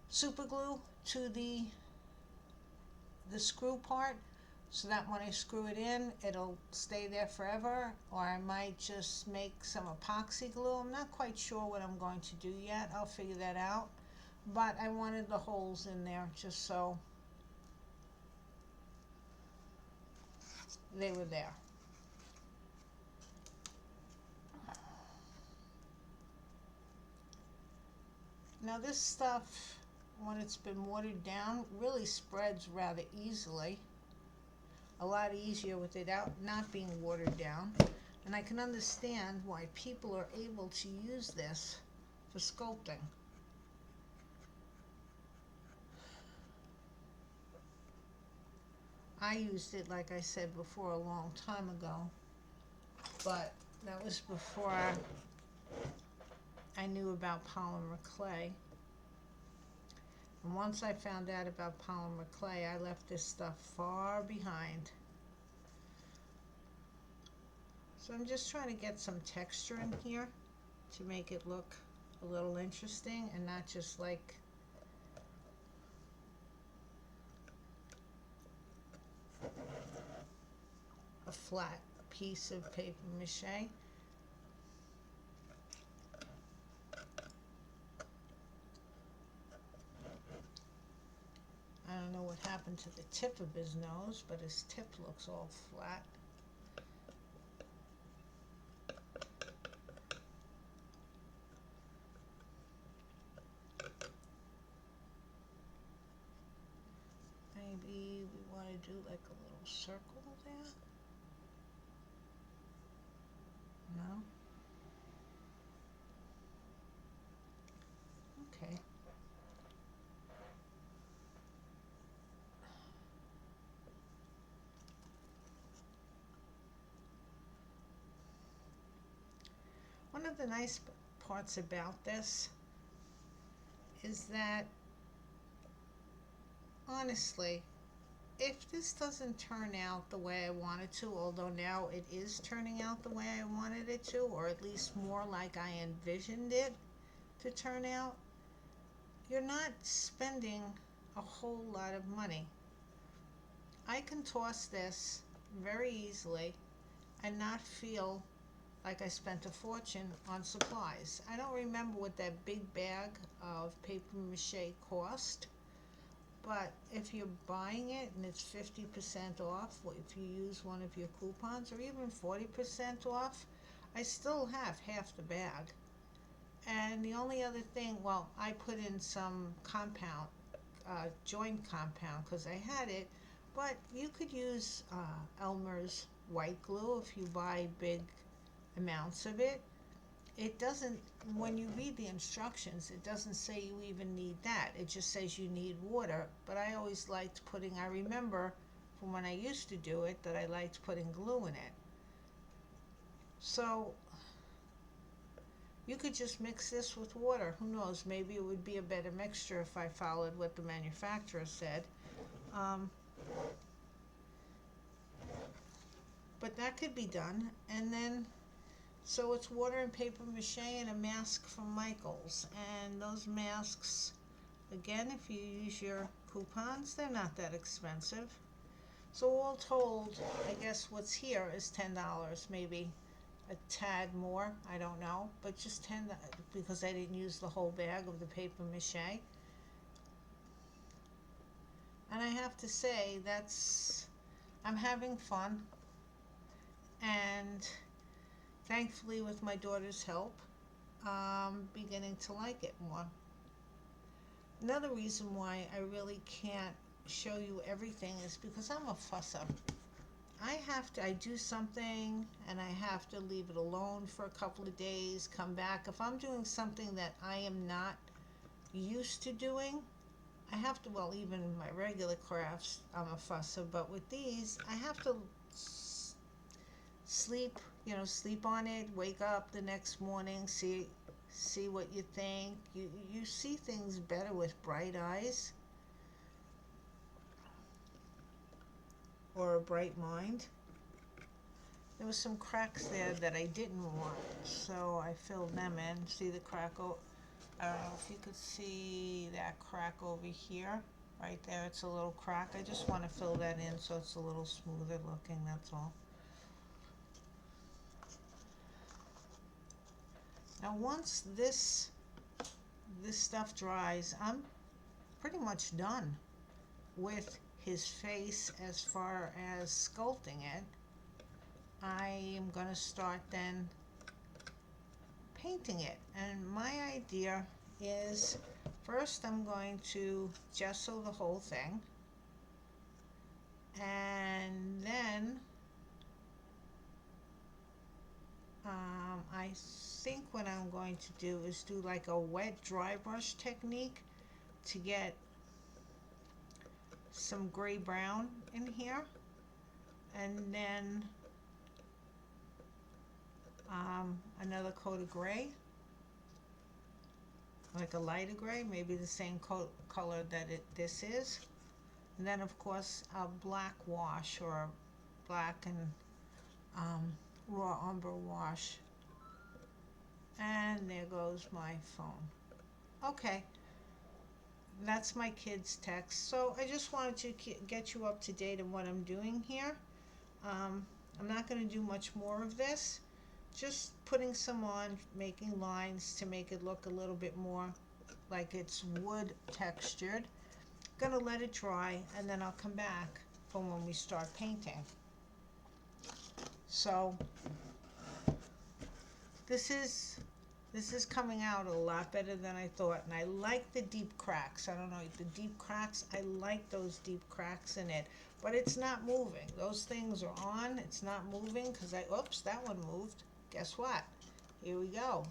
super glue to the screw part, so that when I screw it in, it'll stay there forever. Or I might just make some epoxy glue. I'm not quite sure what I'm going to do yet. I'll figure that out. But I wanted the holes in there just so they were there. Now this stuff, when it's been watered down, really spreads rather easily. A lot easier with it out not being watered down. And I can understand why people are able to use this for sculpting. I used it, like I said before, a long time ago, but that was before I knew about polymer clay. And once I found out about polymer clay, I left this stuff far behind. So I'm just trying to get some texture in here to make it look a little interesting and not just like a flat piece of paper mache. I don't know what happened to the tip of his nose, but his tip looks all flat. Maybe we want to do like a little circle there. No? Okay. One of the nice parts about this is that, honestly, if this doesn't turn out the way I want it to, although now it is turning out the way I wanted it to, or at least more like I envisioned it to turn out, you're not spending a whole lot of money. I can toss this very easily and not feel like I spent a fortune on supplies. I don't remember what that big bag of paper mache cost, but if you're buying it and it's 50% off, if you use one of your coupons, or even 40% off, I still have half the bag. And the only other thing, well, I put in some compound, joint compound, because I had it, but you could use Elmer's white glue if you buy big amounts of it. It doesn't, when you read the instructions, it doesn't say you even need that. It just says you need water. But I always liked putting, I remember from when I used to do it, that I liked putting glue in it. So You could just mix this with water. Who knows? Maybe it would be a better mixture if I followed what the manufacturer said. Um, but that could be done. And then, so it's water and paper mache and a mask from Michaels. And those masks, again, if you use your coupons, they're not that expensive. So all told, I guess what's here is $10, maybe a tad more, I don't know, but just 10 because I didn't use the whole bag of the paper mache. And I have to say I'm having fun, and thankfully with my daughter's help, I'm beginning to like it more. Another reason why I really can't show you everything is because I'm a fusser. I do something and I have to leave it alone for a couple of days, come back. If I'm doing something that I am not used to doing, I have to, well, even in my regular crafts, I'm a fusser, but with these, I have to sleep, sleep on it, wake up the next morning, see what you think. You see things better with bright eyes or a bright mind. There was some cracks there that I didn't want, so I filled them in. See the crack? I don't know if you could see that crack over here. Right there, it's a little crack. I just want to fill that in so it's a little smoother looking, that's all. Now once this stuff dries, I'm pretty much done with his face as far as sculpting it. I am going to start then painting it. And my idea is first I'm going to gesso the whole thing. And then I think what I'm going to do is do like a wet dry brush technique to get some gray brown in here. And then another coat of gray, like a lighter gray, maybe the same color that this is. And then of course a black wash or black and raw umber wash. And there goes my phone. Okay, that's my kids' text. So I just wanted to get you up to date on what I'm doing here. I'm not going to do much more of this. Just putting some on, making lines to make it look a little bit more like it's wood textured. Gonna let it dry and then I'll come back for when we start painting. So this is coming out a lot better than I thought, and I like the deep cracks. I don't know, the deep cracks, I like those deep cracks in it, but it's not moving. Those things are on, it's not moving because oops, that one moved. Guess what? Here we go.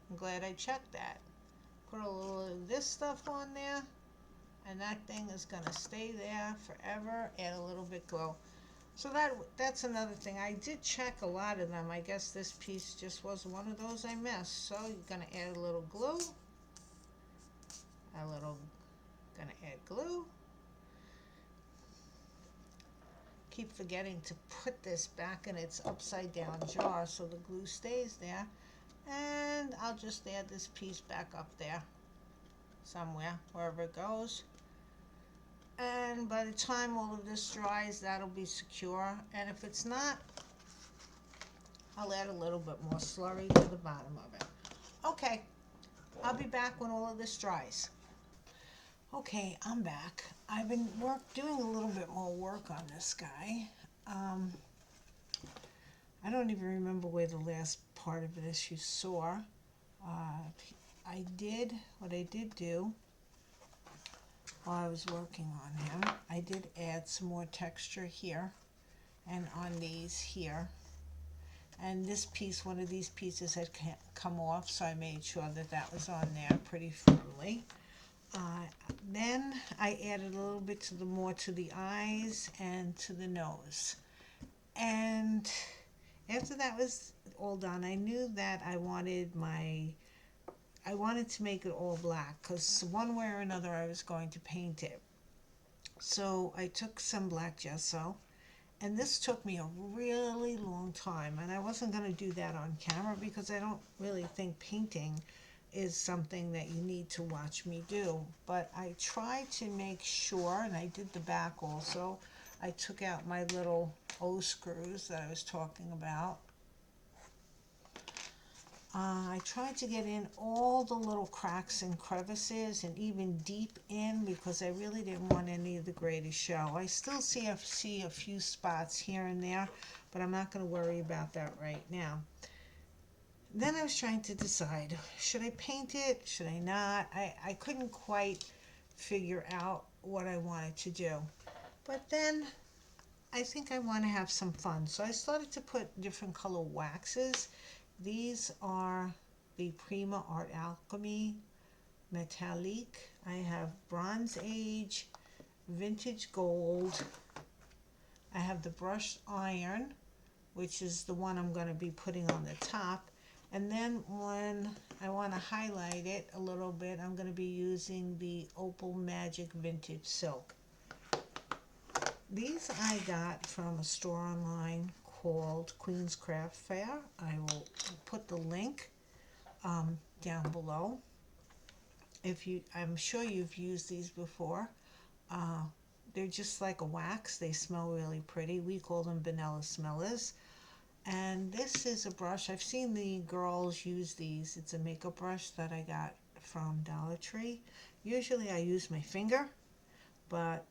I'm glad I checked that. Put a little of this stuff on there, and that thing is gonna stay there forever. Add a little bit glow. So that's another thing. I did check a lot of them. I guess this piece just was one of those I missed. So you're gonna add a little glue. Gonna add glue. Keep forgetting to put this back in its upside down jar so the glue stays there. And I'll just add this piece back up there somewhere, wherever it goes. And by the time all of this dries, that'll be secure. And if it's not, I'll add a little bit more slurry to the bottom of it. Okay, I'll be back when all of this dries. Okay, I'm back. I've been doing a little bit more work on this guy. I don't even remember where the last part of this you saw. What I did do while I was working on him, I did add some more texture here and on these here. And this piece, one of these pieces had come off, so I made sure that that was on there pretty firmly. Then I added a little bit more to the eyes and to the nose. And After that was all done, I knew that I wanted to make it all black because one way or another I was going to paint it. So I took some black gesso, and this took me a really long time, and I wasn't going to do that on camera because I don't really think painting is something that you need to watch me do. But I tried to make sure, and I did the back also. I took out my little O screws that I was talking about. I tried to get in all the little cracks and crevices and even deep in because I really didn't want any of the gray to show. I still see a few spots here and there, but I'm not going to worry about that right now. Then I was trying to decide, should I paint it? Should I not? I couldn't quite figure out what I wanted to do. But then I think I want to have some fun. So I started to put different color waxes. These are the Prima Art Alchemy Metallique. I have Bronze Age, Vintage Gold. I have the Brushed Iron, which is the one I'm going to be putting on the top. And then when I want to highlight it a little bit, I'm going to be using the Opal Magic Vintage Silk. These I got from a store online called Queen's Craft Fair. I will put the link down below. I'm sure you've used these before. They're just like a wax. They smell really pretty. We call them vanilla smellers. And this is a brush. I've seen the girls use these. It's a makeup brush that I got from Dollar Tree. Usually I use my finger, but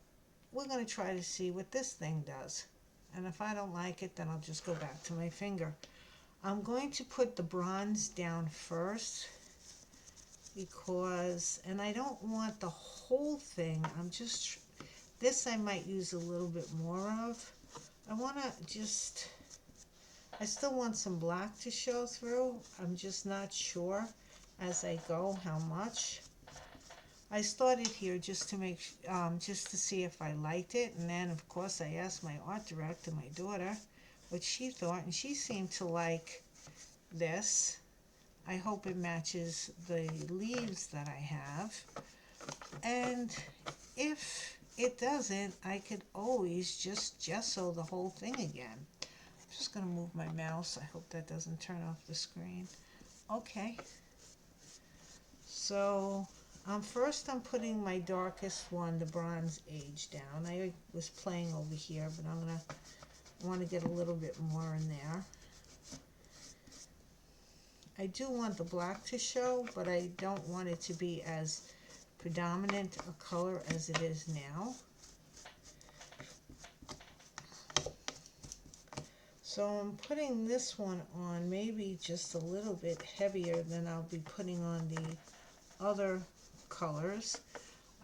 we're going to try to see what this thing does. And if I don't like it, then I'll just go back to my finger. I'm going to put the bronze down first because, and I don't want the whole thing. This I might use a little bit more of. I still want some black to show through. I'm just not sure as I go how much. I started here just to see if I liked it, and then of course I asked my art director, my daughter, what she thought, and she seemed to like this. I hope it matches the leaves that I have, and if it doesn't, I could always just gesso the whole thing again. I'm just going to move my mouse. I hope that doesn't turn off the screen. Okay. So first I'm putting my darkest one, the Bronze Age, down. I was playing over here, but I want to get a little bit more in there. I do want the black to show, but I don't want it to be as predominant a color as it is now. So I'm putting this one on maybe just a little bit heavier than I'll be putting on the other colors.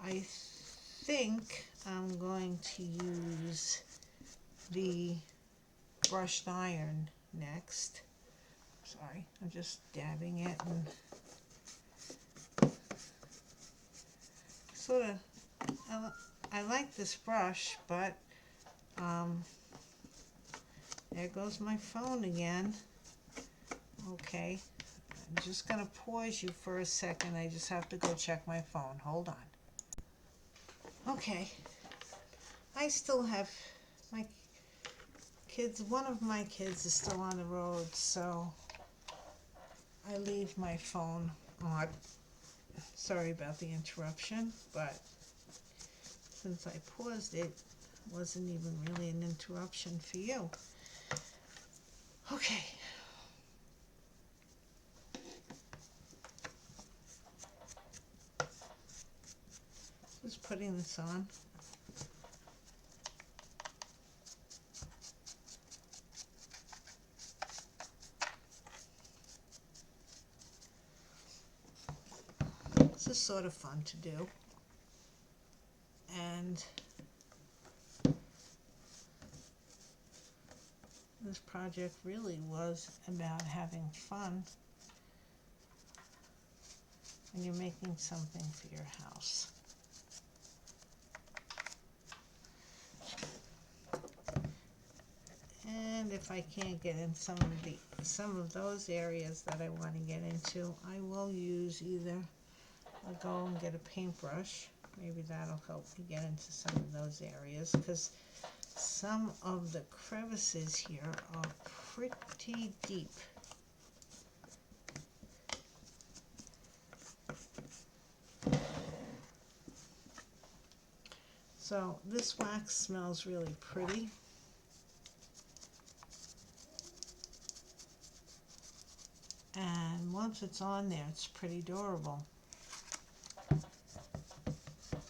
I think I'm going to use the brushed iron next. Sorry, I'm just dabbing it and sort of, I like this brush, but there goes my phone again. Okay, I'm just going to pause you for a second. I just have to go check my phone. Hold on. Okay, I still have my kids. One of my kids is still on the road, so I leave my phone on. Sorry about the interruption, but since I paused it, it wasn't even really an interruption for you. Okay. Just putting this on. This is sort of fun to do. And this project really was about having fun when you're making something for your house. And And if I can't get in some of those areas that I want to get into, I will use either I'll go and get a paintbrush. Maybe that'll help me get into some of those areas, because some of the crevices here are pretty deep. So this wax smells really pretty. And once it's on there, it's pretty durable.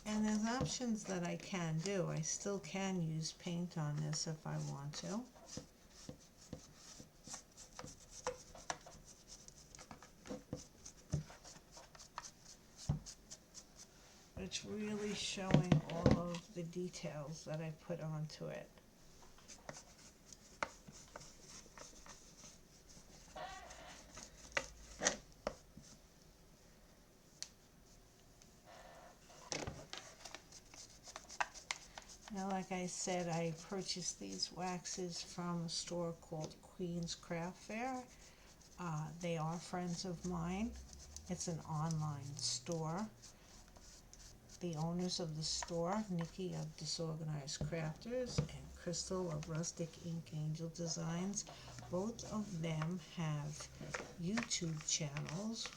And there's options that I can do. I still can use paint on this if I want to. It's really showing all of the details that I put onto it. Now, like I said, I purchased these waxes from a store called Queen's Craft Fair. They are friends of mine. It's an online store. The owners of the store, Nikki of Disorganized Crafters and Crystal of Rustic Ink Angel Designs, both of them have YouTube channels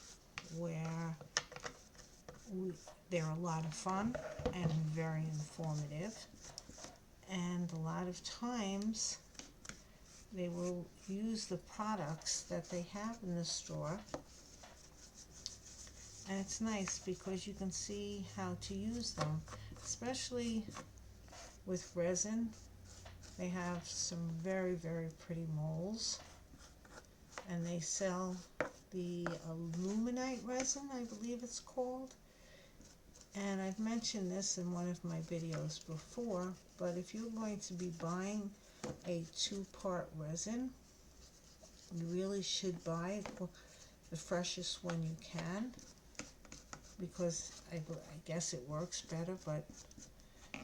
where they're a lot of fun and very informative. And a lot of times they will use the products that they have in the store. And it's nice because you can see how to use them, especially with resin. They have some very, very pretty molds. And they sell the aluminite resin, I believe it's called. And I've mentioned this in one of my videos before, but if you're going to be buying a 2-part resin, you really should buy the freshest one you can, because I guess it works better, but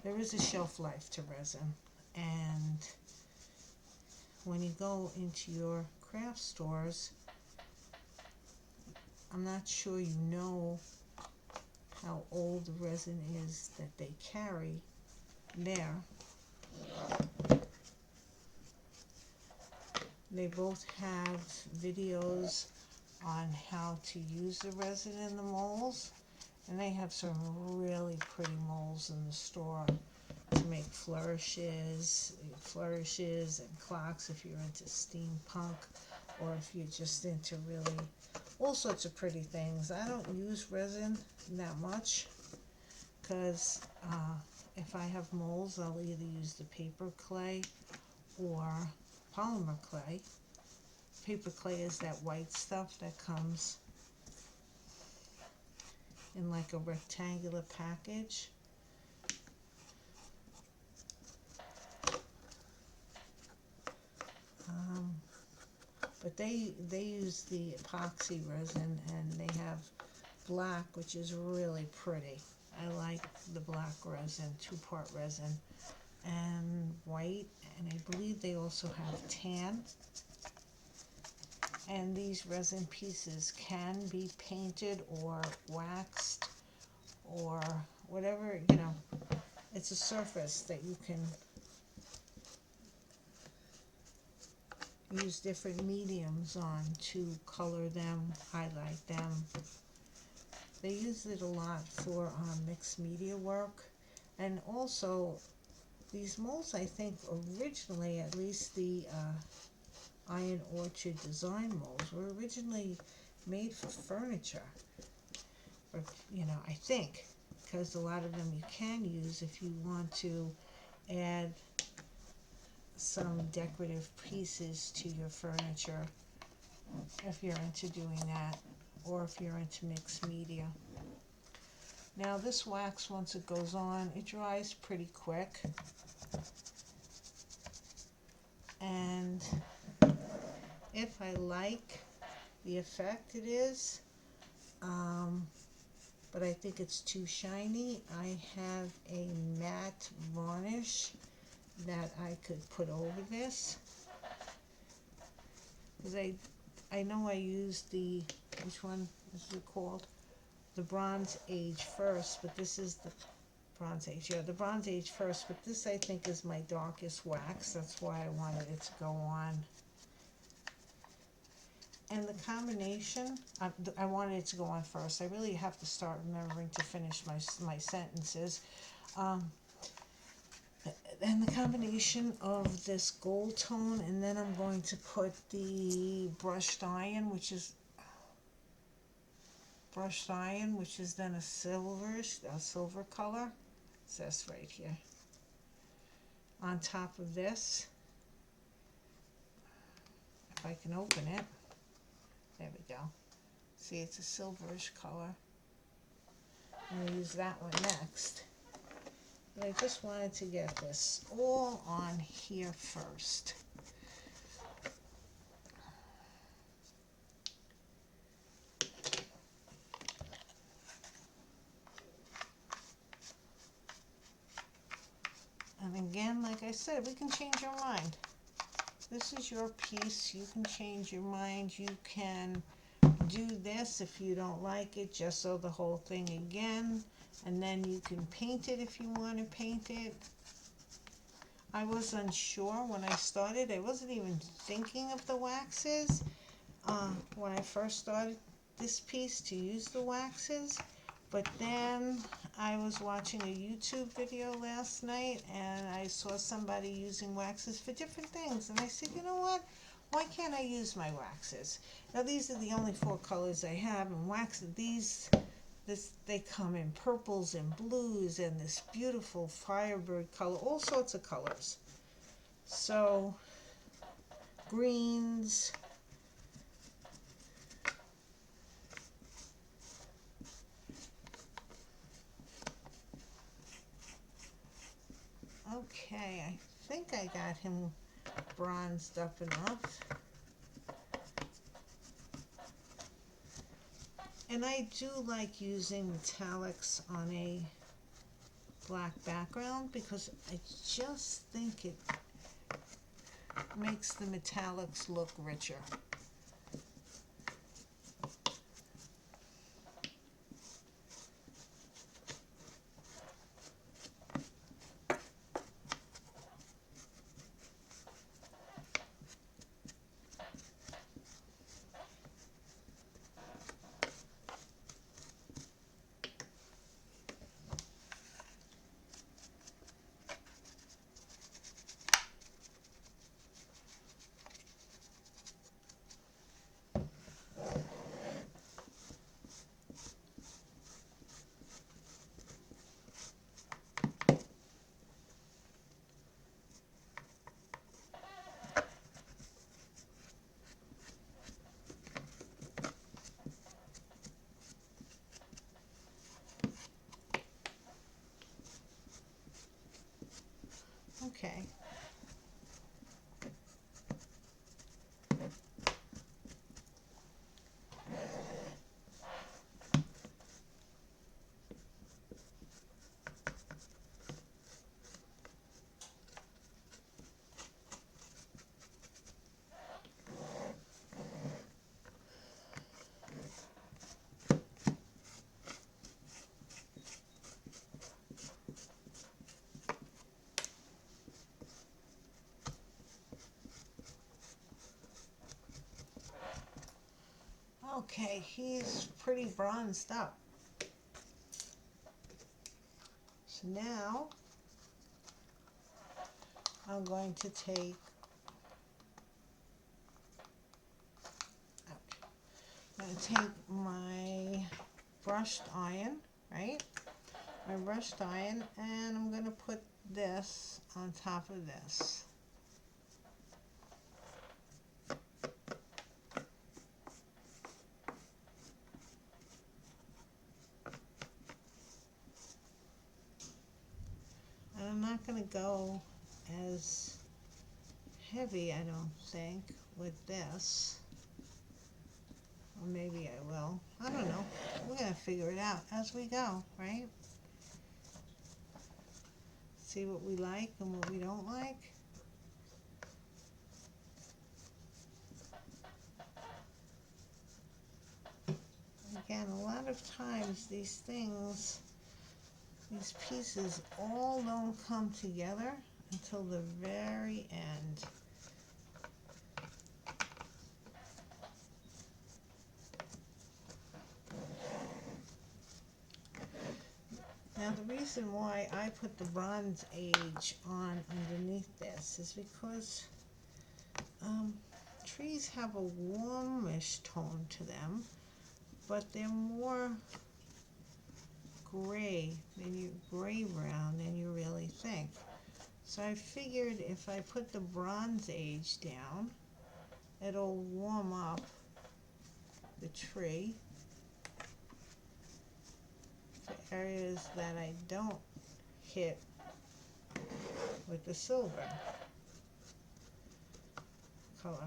there is a shelf life to resin. And when you go into your craft stores, I'm not sure you know how old the resin is that they carry there. They both have videos on how to use the resin in the molds, and they have some really pretty molds in the store to make flourishes and clocks if you're into steampunk, or if you're just into really all sorts of pretty things. I don't use resin that much because if I have molds, I'll either use the paper clay or polymer clay. Paper clay is that white stuff that comes in like a rectangular package. But they use the epoxy resin, and they have black, which is really pretty. I like the black resin, 2-part resin, and white, and I believe they also have tan. And these resin pieces can be painted or waxed or whatever, you know, it's a surface that you can use different mediums on to color them, highlight them. They use it a lot for mixed media work. And also, these molds, I think originally, at least the Iron Orchard design molds, were originally made for furniture. Or, you know, I think, because a lot of them you can use if you want to add some decorative pieces to your furniture, if you're into doing that, or if you're into mixed media. Now this wax, once it goes on, it dries pretty quick, and if I like the effect it is, but I think it's too shiny, I have a matte varnish that I could put over this, because I know I used the, which one is it called? The Bronze Age first, but this is the Bronze Age, yeah, the Bronze Age first, but this I think is my darkest wax, that's why I wanted it to go on. And the combination, I wanted it to go on first. I really have to start remembering to finish my sentences. And the combination of this gold tone, and then I'm going to put the brushed iron, which is then a silver color. It says right here. On top of this, if I can open it, there we go. See, it's a silverish color. I'm gonna use that one next. But I just wanted to get this all on here first. And again, like I said, we can change our mind. This is your piece. You can change your mind. You can do this if you don't like it, just so the whole thing again. And then you can paint it if you want to paint it. I was unsure when I started. I wasn't even thinking of the waxes when I first started this piece to use the waxes. But then I was watching a YouTube video last night and I saw somebody using waxes for different things. And I said, you know what? Why can't I use my waxes? Now these are the only 4 colors I have, and they come in purples and blues and this beautiful firebird color, all sorts of colors. So, greens. Okay, I think I got him bronzed up enough. And I do like using metallics on a black background because I just think it makes the metallics look richer. Okay. Okay, he's pretty bronzed up. So now I'm going to take, my brushed iron, right? My brushed iron, and I'm going to put this on top of this. And I'm not going to go as heavy, I don't think, with this. Or maybe I will. I don't know. We're going to figure it out as we go, right? See what we like and what we don't like. again, a lot of times these things, these pieces all don't come together until the very end. Now the reason why I put the Bronze Age on underneath this is because trees have a warmish tone to them, but they're more gray brown than you really think. So I figured if I put the Bronze Age down, it'll warm up the tree for areas that I don't hit with the silver color.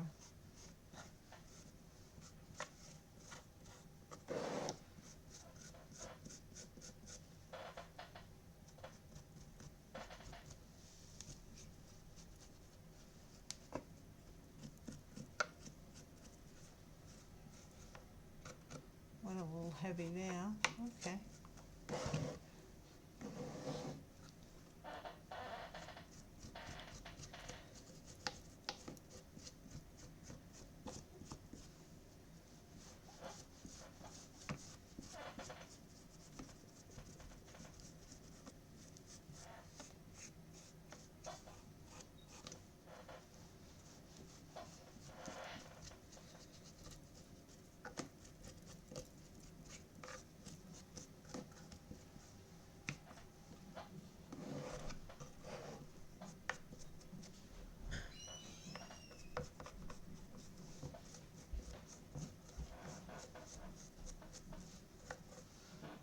Went a little heavy there. Okay.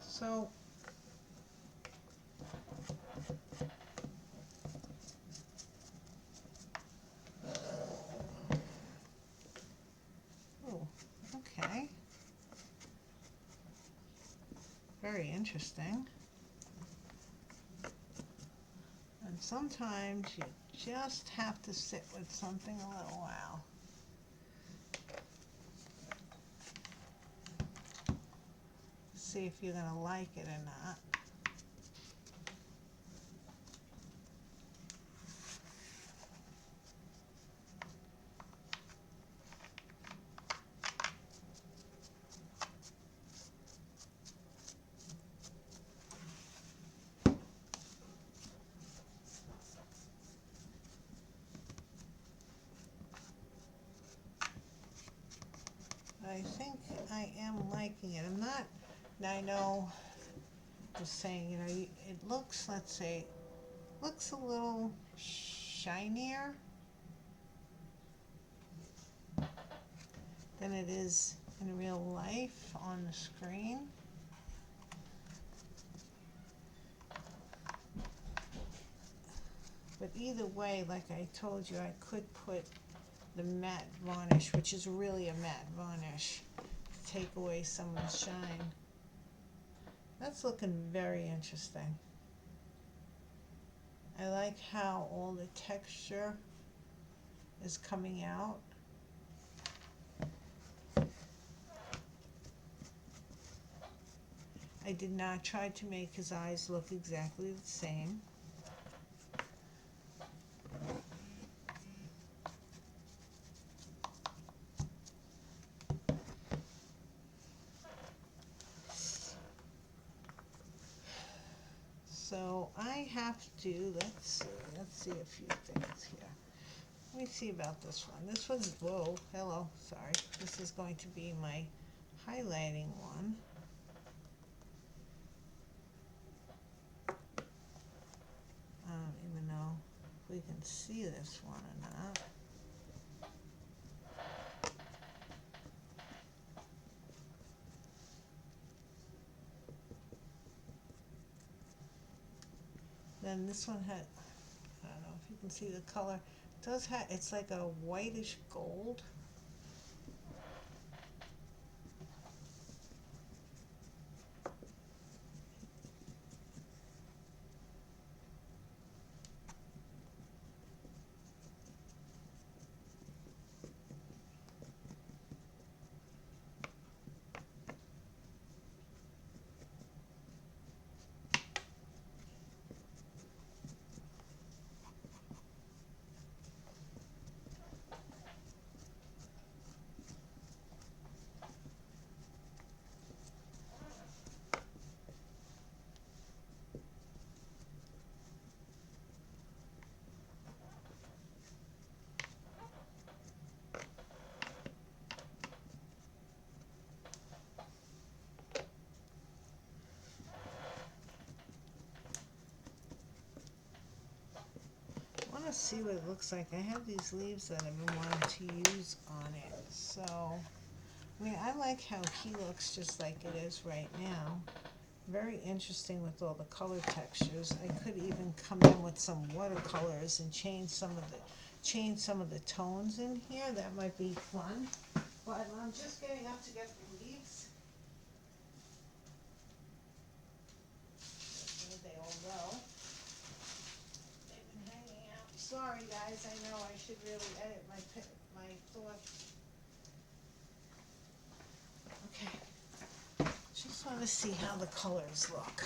So oh, okay. Very interesting. And sometimes you just have to sit with something a little while. See if you're gonna like it or not. I think I am liking it. I'm not, I know, just saying, you know, it looks, let's say, looks a little shinier than it is in real life on the screen. But either way, like I told you, I could put the matte varnish, which is really a matte varnish, to take away some of the shine. That's looking very interesting. I like how all the texture is coming out. I did not try to make his eyes look exactly the same. So I have to, let's see a few things here. Let me see about this one. This one's, whoa, hello, sorry. This is going to be my highlighting one. I don't even know if we can see this one or not. Then this one had, I don't know if you can see the color. It does have, it's like a whitish gold. to see what it looks like. I have these leaves that I've been wanting to use on it. So, I mean, I like how he looks just like it is right now. Very interesting with all the color textures. I could even come in with some watercolors and change some of the tones in here. That might be fun. But I'm just getting up to get the leaves. There they all go. They've been hanging out. Sorry guys, I know I should really edit my thoughts. Okay. Just want to see how the colors look.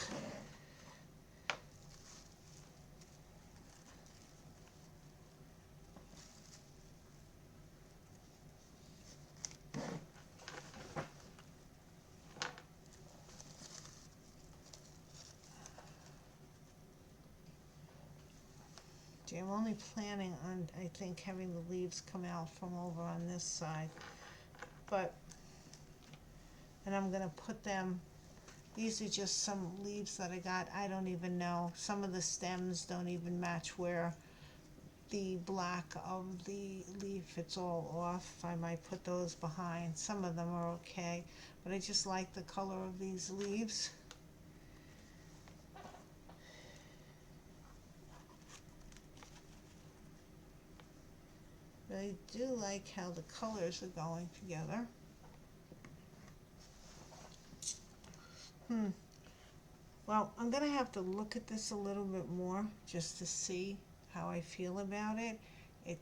Okay, I'm only planning on, I think, having the leaves come out from over on this side. But, and I'm gonna put them, these are just some leaves that I got. I don't even know. Some of the stems don't even match where the black of the leaf, it's all off. I might put those behind. Some of them are okay, but I just like the color of these leaves. But I do like how the colors are going together. Well, I'm gonna have to look at this a little bit more just to see how I feel about it. It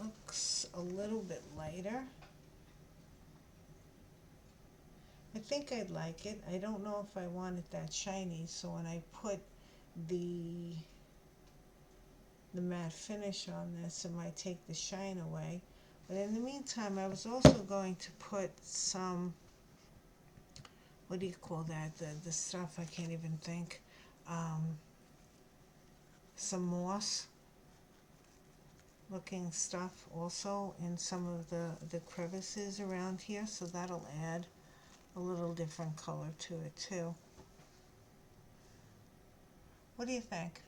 looks a little bit lighter. I think I'd like it. I don't know if I want it that shiny, so when I put the matte finish on this, it might take the shine away. But in the meantime, I was also going to put some, what do you call that? The stuff, I can't even think. Some moss looking stuff also in some of the crevices around here, so that'll add a little different color to it too. What do you think?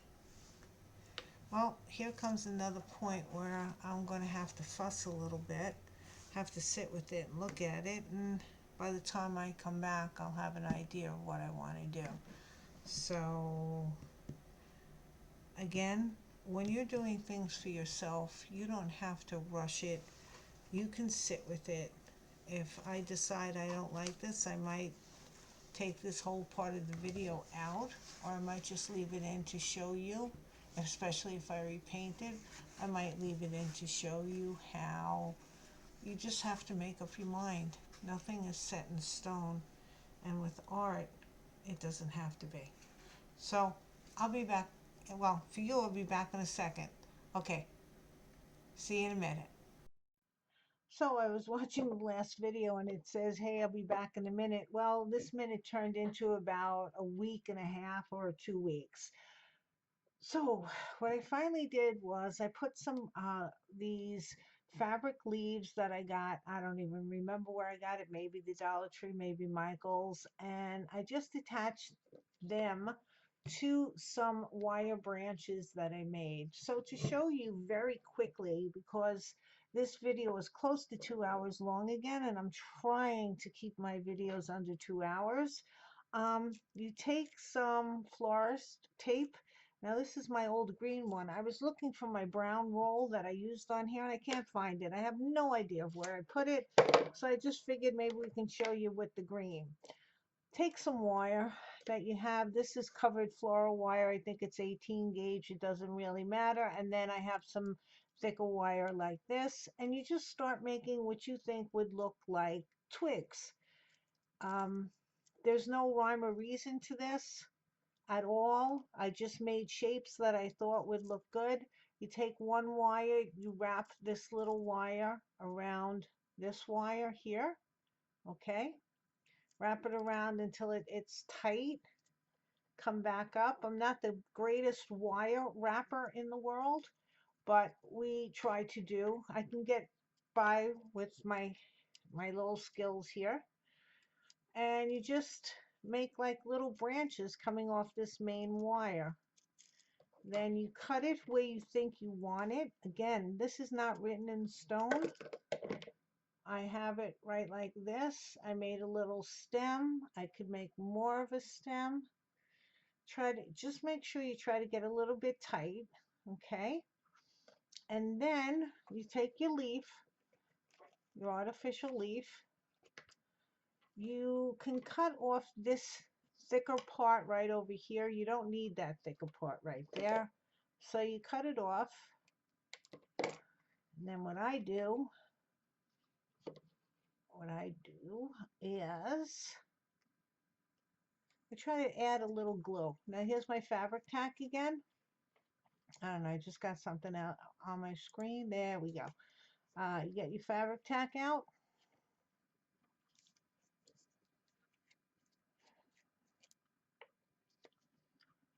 Well, here comes another point where I'm going to have to fuss a little bit, have to sit with it and look at it, and by the time I come back I'll have an idea of what I want to do. So again, when you're doing things for yourself, you don't have to rush it. You can sit with it. If I decide I don't like this, I might take this whole part of the video out, or I might just leave it in to show you, especially if I repainted. I might leave it in to show you how you just have to make up your mind. Nothing is set in stone, and with art, it doesn't have to be. So I'll be back. Well, for you, I'll be back in a second. Okay, see you in a minute. So I was watching the last video and it says, hey, I'll be back in a minute. Well, this minute turned into about a week and a half or 2 weeks. So what I finally did was I put some these fabric leaves that I got. I don't even remember where I got it. Maybe the Dollar Tree, maybe Michael's. And I just attached them to some wire branches that I made. So to show you very quickly, because this video is close to 2 hours long again, and I'm trying to keep my videos under 2 hours. You take some florist tape. Now this is my old green one. I was looking for my brown roll that I used on here and I can't find it. I have no idea of where I put it. So I just figured maybe we can show you with the green. Take some wire that you have. This is covered floral wire. I think it's 18 gauge. It doesn't really matter. And then I have some thicker wire like this. And you just start making what you think would look like twigs. Um, there's no rhyme or reason to this at all. I just made shapes that I thought would look good. You take one wire, you wrap this little wire around this wire here, okay? Wrap it around until it's tight. Come back up. I'm not the greatest wire wrapper in the world, but we try to do. I can get by with my little skills here. And you just make like little branches coming off this main wire. Then you cut it where you think you want it. Again, this is not written in stone. I have it right like this. I made a little stem. I could make more of a stem. Try to just make sure you try to get a little bit tight, okay? And then you take your leaf, your artificial leaf. You can cut off this thicker part right over here. You don't need that thicker part right there. So you cut it off. And then what I do is I try to add a little glue. Now here's my fabric tack again. I don't know, I just got something out on my screen. There we go. You get your fabric tack out.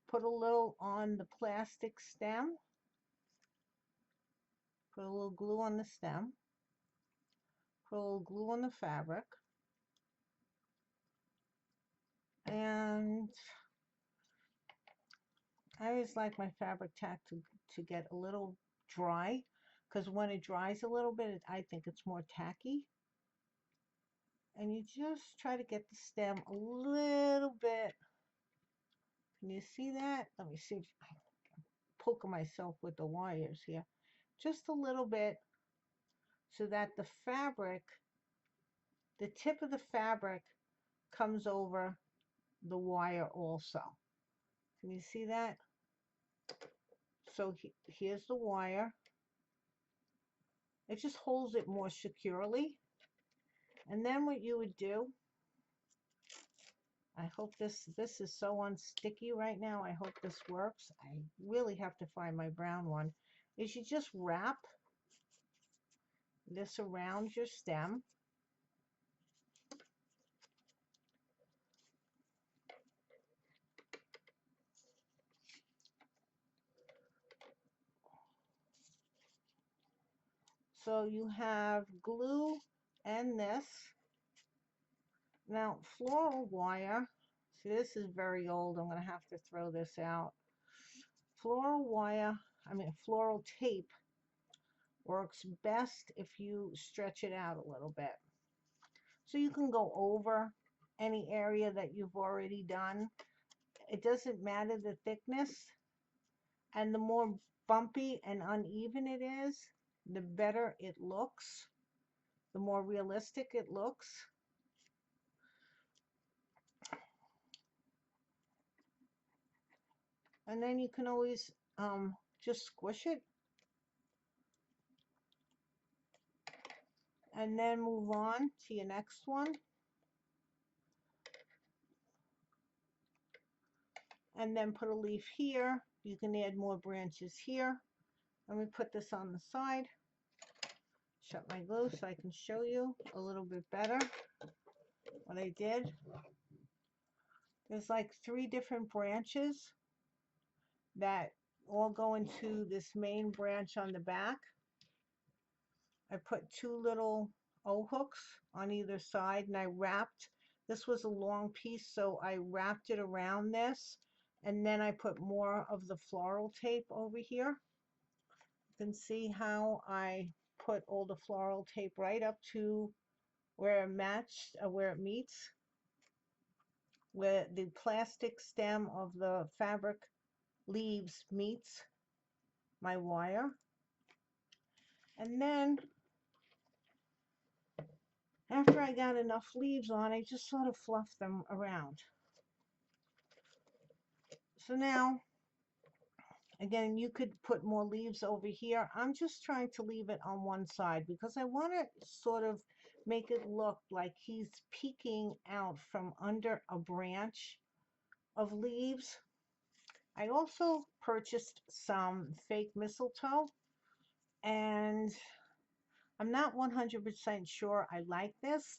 Put a little on the plastic stem. Put a little glue on the stem. Put a little glue on the fabric. And I always like my fabric tack to get a little dry, because when it dries a little bit, I think it's more tacky. And you just try to get the stem a little bit. Can you see that? Let me see if I'm poking myself with the wires here. Just a little bit, so that the fabric, the tip of the fabric comes over the wire also. Can you see that? So here's the wire. It just holds it more securely. And then what you would do, I hope this is so unsticky right now. I hope this works. I really have to find my brown one. Is you just wrap this around your stem. So you have glue and this. Now, floral wire, see, this is very old. I'm going to have to throw this out. Floral wire, floral tape works best if you stretch it out a little bit. So you can go over any area that you've already done. It doesn't matter the thickness. And the more bumpy and uneven it is, the better it looks, the more realistic it looks. And then you can always just squish it and then move on to your next one. And then put a leaf here. You can add more branches here. Let me put this on the side. Shut my glue so I can show you a little bit better what I did. There's like 3 different branches that all go into this main branch on the back. I put 2 little O hooks on either side, and I wrapped, this was a long piece, so I wrapped it around this, and then I put more of the floral tape over here. You can see how I put all the floral tape right up to where it matched, where it meets, where the plastic stem of the fabric leaves meets my wire. And then after I got enough leaves on, I just sort of fluffed them around. So now, again, you could put more leaves over here. I'm just trying to leave it on one side because I want to sort of make it look like he's peeking out from under a branch of leaves. I also purchased some fake mistletoe, and I'm not 100% sure I like this,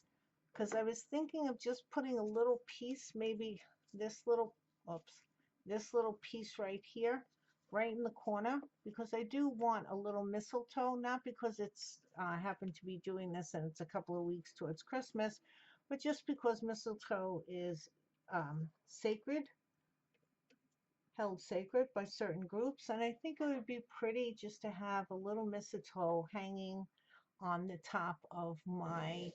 because I was thinking of just putting a little piece, maybe this little, this little piece right here, right in the corner, because I do want a little mistletoe, not because it's happened to be doing this and it's a couple of weeks towards Christmas, but just because mistletoe is sacred. held sacred by certain groups. And I think it would be pretty just to have a little mistletoe hanging on the top of my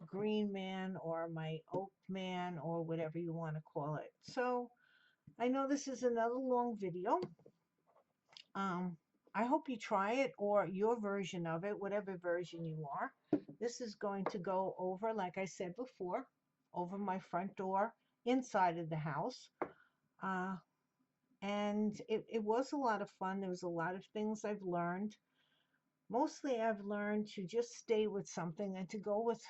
green man or my oak man or whatever you want to call it. So I know this is another long video. Um, I hope you try it or your version of it, whatever version you are. This is going to go over, like I said before, over my front door inside of the house. Uh, and it was a lot of fun. There was a lot of things I've learned. Mostly I've learned to just stay with something and to go with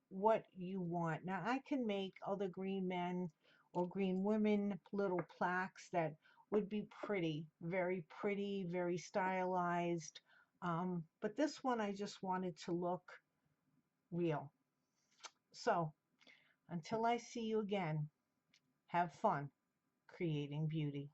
what you want. Now I can make other green men or green women little plaques that would be pretty, very stylized. But this one I just wanted to look real. So until I see you again, have fun creating beauty.